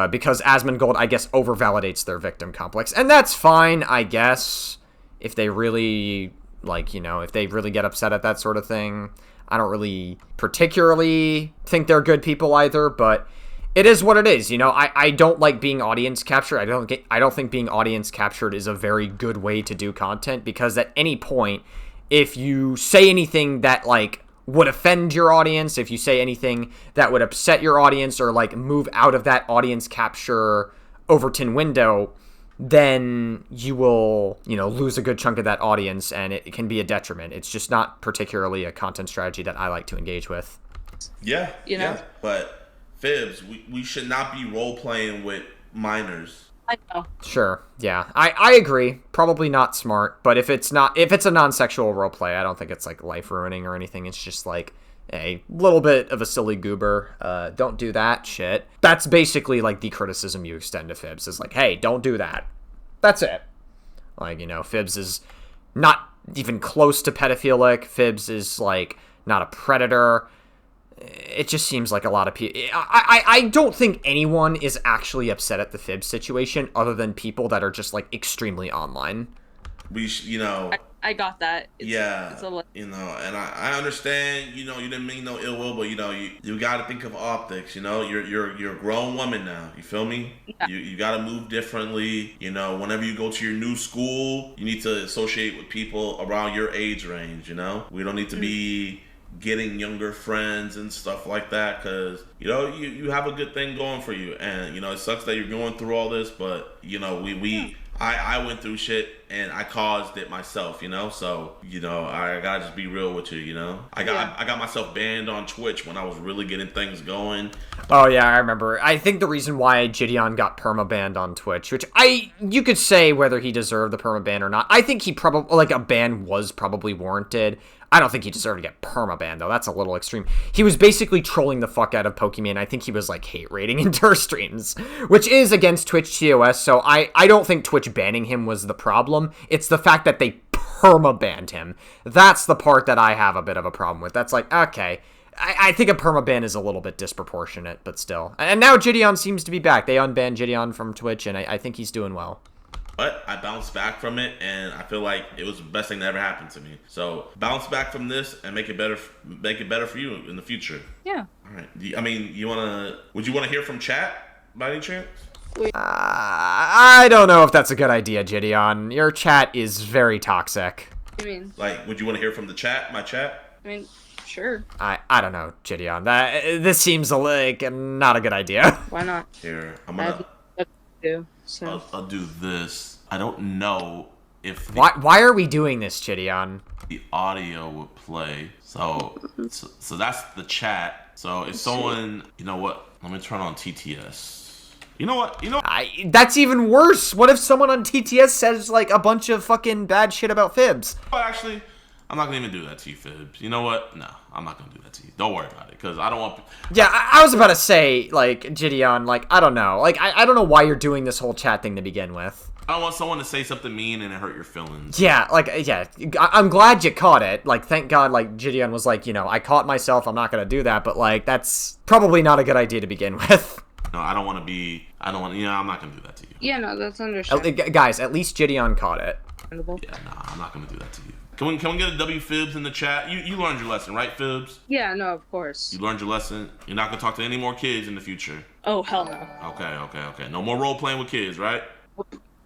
Because Asmongold, I guess, overvalidates their victim complex. And that's fine, I guess, if they really, like, you know, if they really get upset at that sort of thing. I don't really particularly think they're good people either, but it is what it is. You know, I don't like being audience captured. I don't think being audience captured is a very good way to do content, because at any point, if you say anything that, like, would offend your audience, if you say anything that would upset your audience or, like, move out of that audience capture Overton window, then you will, lose a good chunk of that audience, and it can be a detriment. It's just not particularly a content strategy that I like to engage with. Yeah, You know? yeah. But Phibz, we should not be role playing with minors. I know. Sure, yeah, I agree. Probably not smart, but if it's a non-sexual roleplay, I don't think it's like life ruining or anything. It's just like a little bit of a silly goober. Don't do that shit. That's basically like the criticism you extend to Phibz is like, hey, don't do that. That's it. Like, Phibz is not even close to pedophilic. Phibz is like not a predator. It just seems like a lot of people. I don't think anyone is actually upset at the Phibz situation other than people that are just like extremely online. I got that. It's a and I understand, you didn't mean no ill will, but you got to think of optics. You're a grown woman now. You feel me? Yeah. You got to move differently. Whenever you go to your new school, you need to associate with people around your age range. We don't need to be getting younger friends and stuff like that, because you have a good thing going for you, and it sucks that you're going through all this, but I went through shit and I caused it myself, so I gotta just be real with you. I got myself banned on Twitch when I was really getting things going. Oh yeah, I remember. I think the reason why Jidion got permabanned on Twitch, which you could say whether he deserved the permaban or not. I think he probably, like, a ban was probably warranted. I don't think he deserved to get permabanned, though. That's a little extreme. He was basically trolling the fuck out of Pokemon. I think he was, like, hate rating into her streams, which is against Twitch TOS, so I don't think Twitch banning him was the problem. It's the fact that they permabanned him. That's the part that I have a bit of a problem with. That's like, okay, I think a permaban is a little bit disproportionate, but still. And now Jidion seems to be back. They unbanned Jidion from Twitch, and I think he's doing well. But I bounced back from it, and I feel like it was the best thing that ever happened to me. So bounce back from this and make it better for you in the future. Yeah. All right. Would you want to hear from chat by any chance? I don't know if that's a good idea, Jidion. Your chat is very toxic. I mean, Like, would you want to hear from my chat? I mean, sure. I don't know, Jidion. This seems like not a good idea. Why not? Here, I'll do this. I don't know if Why are we doing this, Jidion? the audio would play. So that's the chat. So if someone, let me turn on TTS. That's even worse. What if someone on TTS says like a bunch of fucking bad shit about Phibz? Actually, I'm not gonna even do that to you, Phibz. You know what? No, I'm not gonna do that to you. Don't worry about it, because I don't want. Yeah, I was about to say, like, Jidion, like, I don't know. Like, I don't know why you're doing this whole chat thing to begin with. I don't want someone to say something mean and it hurt your feelings. Yeah, like, yeah, I'm glad you caught it. Like, thank God, like, Jidion was like, I caught myself, I'm not gonna do that, but, like, that's probably not a good idea to begin with. No, I'm not gonna do that to you. Yeah, no, that's understandable. Guys, at least Jidion caught it. Yeah, no, I'm not gonna do that to you. Can we get a W Phibz in the chat? You learned your lesson, right, Phibz? Yeah, no, of course. You learned your lesson. You're not gonna talk to any more kids in the future. Oh, hell no. Okay. No more role playing with kids, right?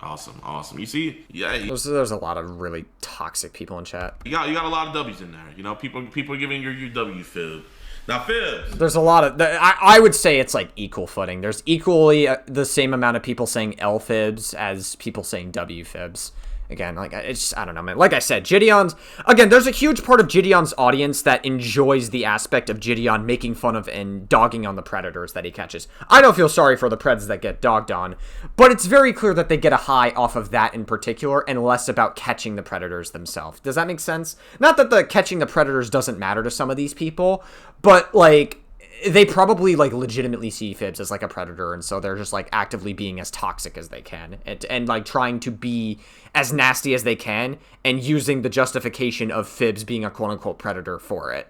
Awesome. You see? Yeah. There's a lot of really toxic people in chat. You got a lot of W's in there. People are giving your W Phibz. Now, Phibz. There's a lot of. I would say it's like equal footing. There's equally the same amount of people saying L Phibz as people saying W Phibz. Again, like, it's, I don't know, man. Like I said, there's a huge part of Jidion's audience that enjoys the aspect of Jidion making fun of and dogging on the predators that he catches. I don't feel sorry for the preds that get dogged on, but it's very clear that they get a high off of that in particular and less about catching the predators themselves. Does that make sense? Not that the catching the predators doesn't matter to some of these people, but, like, they probably, like, legitimately see Phibz as, like, a predator, and so they're just, like, actively being as toxic as they can, and like, trying to be as nasty as they can, and using the justification of Phibz being a quote-unquote predator for it.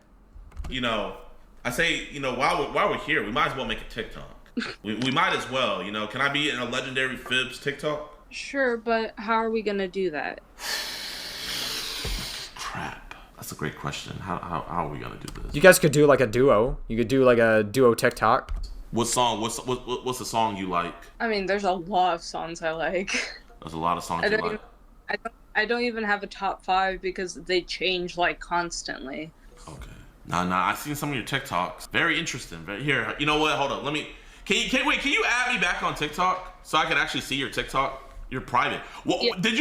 I say, while we're here, we might as well make a TikTok. we might as well, Can I be in a legendary Phibz TikTok? Sure, but how are we gonna do that? Crap. That's a great question. How are we gonna do this? You guys could do like a duo. You could do like a duo TikTok. What song? What's the song you like? I mean, there's a lot of songs I like. There's a lot of songs you like. I don't even have a top 5 because they change like constantly. Okay. Nah. I've seen some of your TikToks. Very interesting. You know what? Hold on. Can you add me back on TikTok so I can actually see your TikTok? You're private. Well, Yeah, did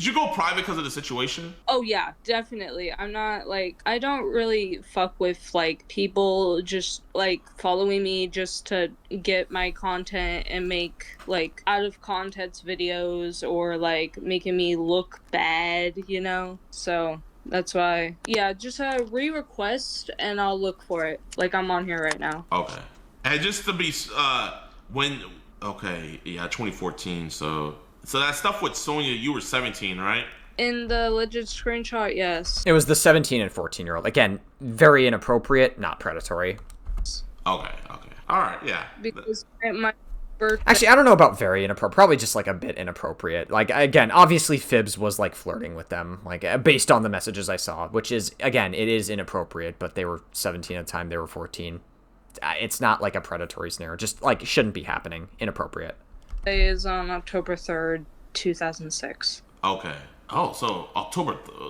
you go private because of the situation? Oh yeah, definitely. I'm not like, I don't really fuck with like people just like following me just to get my content and make like out of context videos or like making me look bad, you know? So that's why. Yeah, just re-request and I'll look for it. Like I'm on here right now. Okay. And just to be when okay, yeah, 2014. So that stuff with Sonya, you were 17, right? In the legit screenshot, yes. It was the 17 and 14-year-old. Again, very inappropriate, not predatory. Okay. All right, yeah. Because my birthday. Actually, I don't know about very inappropriate. Probably just like a bit inappropriate. Like, again, obviously Phibz was like flirting with them, like based on the messages I saw, which is, again, it is inappropriate, but they were 17 at the time, they were 14. It's not like a predatory snare. Just like it shouldn't be happening. Inappropriate. Day is on October 3rd, 2006. Okay. Oh, so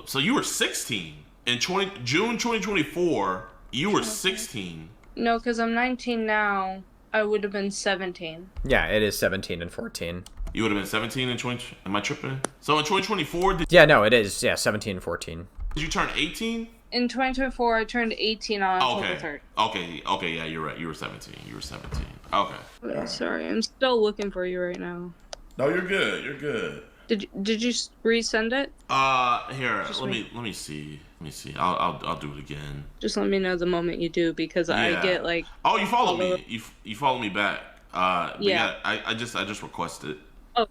so you were 16 in June 2024. You were 16. No, because I'm 19 now. I would have been 17. Yeah, it is 17 and 14. You would have been 17 in 20. Am I tripping? So in 2024, Yeah, no, it is. Yeah, 17 and 14. did you turn 18? In 2024, I turned 18 on October 3rd. Okay, yeah, you're right. You were 17. Okay. Oh, sorry, I'm still looking for you right now. No, you're good. Did you resend it? Here, Just let me see. I'll do it again. Just let me know the moment you do, because I get like. Oh, you follow me. You follow me back. Yeah. I just requested. Oh,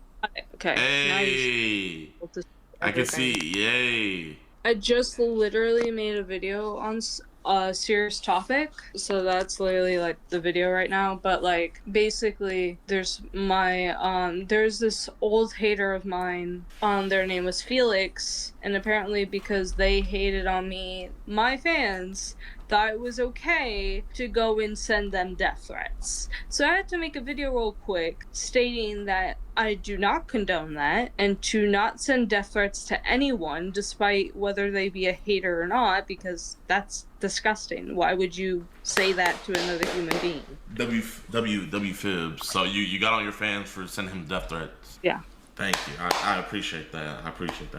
okay. Hey. Nice. I can see. Yay. I just literally made a video on a serious topic, so that's literally like the video right now. But like basically there's this old hater of mine, their name was Felix, and apparently because they hated on me, my fans thought it was okay to go and send them death threats. So I had to make a video real quick stating that I do not condone that and to not send death threats to anyone, despite whether they be a hater or not, because that's disgusting. Why would you say that to another human being? W Phibz. So you got on your fans for sending him death threats. Yeah. Thank you. I appreciate that.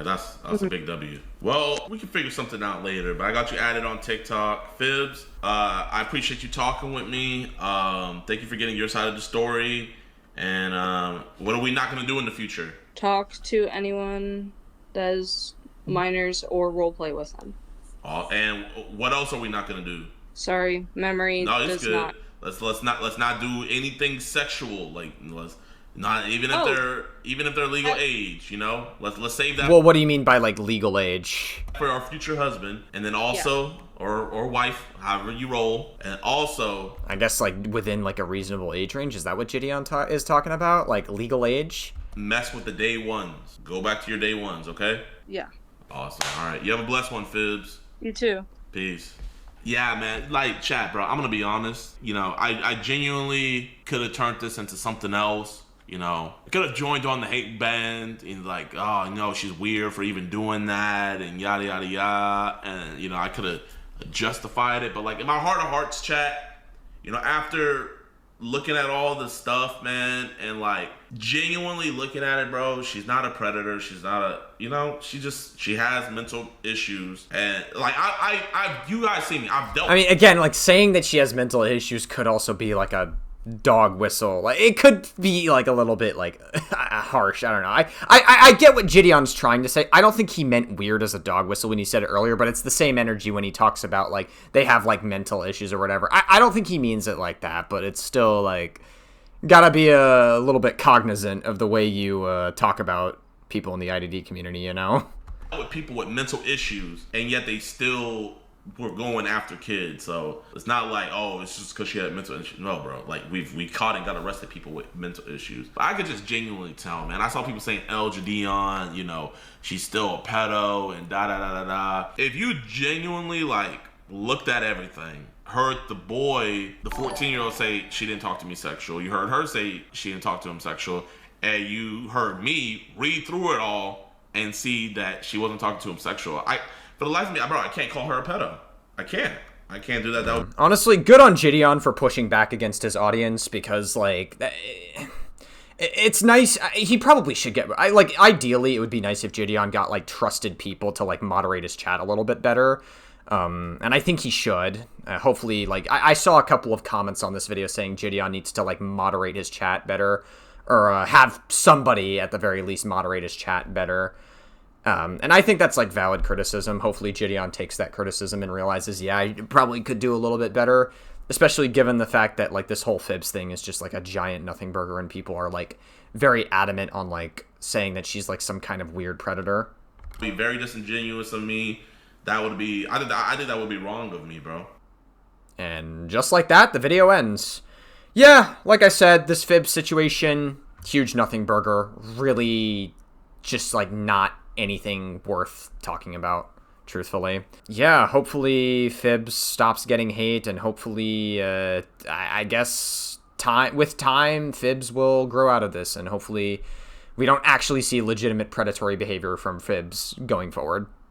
That's a big W. Well, we can figure something out later, but I got you added on TikTok. Phibz, I appreciate you talking with me. Thank you for getting your side of the story. And what are we not going to do in the future? Talk to anyone that is minors or roleplay with them. And what else are we not going to do? Sorry, memory does good. not. Let's not do anything sexual. Like let's not even if they're legal age. You know, let's save that. Well, what do you mean by like legal age? For our future husband, and then also or wife, however you roll, and also I guess like within like a reasonable age range. Is that what Jidion is talking about? Like legal age? mess with the day ones. Go back to your day ones. Okay. Yeah. Awesome. All right. You have a blessed one, Phibz. You too. Peace. Yeah, man. Like, chat, bro. I'm gonna be honest. You know, I genuinely could have turned this into something else. You know, I could have joined on the hate band and like, oh, you know, she's weird for even doing that and yada yada yada. And you know, I could have justified it, but like in my heart of hearts, chat, you know, after looking at all the stuff, man, and like genuinely looking at it, bro, she's not a predator. She's not a, you know, she has mental issues. And like, you guys see me, I've dealt. I mean, again, like saying that she has mental issues could also be like a dog whistle. Like it could be like a little bit like harsh. I don't know. I get what Jidion's trying to say. I don't think he meant weird as a dog whistle when he said it earlier, but it's the same energy when he talks about like they have like mental issues or whatever. I don't think he means it like that, but it's still like gotta be a little bit cognizant of the way you talk about people in the IDD community, you know? With people with mental issues, and yet they still were going after kids. So it's not like, oh, it's just because she had mental issues. No, bro. Like we caught and got arrested people with mental issues. But I could just genuinely tell, man. I saw people saying Jidion, you know, she's still a pedo and da da da da da. If you genuinely like looked at everything, heard the boy, the 14-year-old say she didn't talk to me sexual. You heard her say she didn't talk to him sexual, and you heard me read through it all and see that she wasn't talking to him sexual. For the life of me, bro, I can't call her a pedo. I can't do that. That would... Honestly, good on Jidion for pushing back against his audience because, like, It's nice. He probably should get. Ideally, it would be nice if Jidion got like trusted people to like moderate his chat a little bit better. And I think he should. Hopefully, like I saw a couple of comments on this video saying Jidion needs to like moderate his chat better, or have somebody at the very least moderate his chat better. And I think that's like valid criticism. Hopefully, Jidion takes that criticism and realizes, yeah, I probably could do a little bit better. Especially given the fact that, like, this whole Phibz thing is just, like, a giant nothing burger, and people are, like, very adamant on, like, saying that she's, like, some kind of weird predator. Be very disingenuous of me. That would be... I think that would be wrong of me, bro. And just like that, the video ends. Yeah, like I said, this Phibz situation, huge nothing burger. Really just, like, not anything worth talking about. Truthfully. Yeah, hopefully Phibz stops getting hate, and hopefully, I guess, with time, Phibz will grow out of this, and hopefully we don't actually see legitimate predatory behavior from Phibz going forward.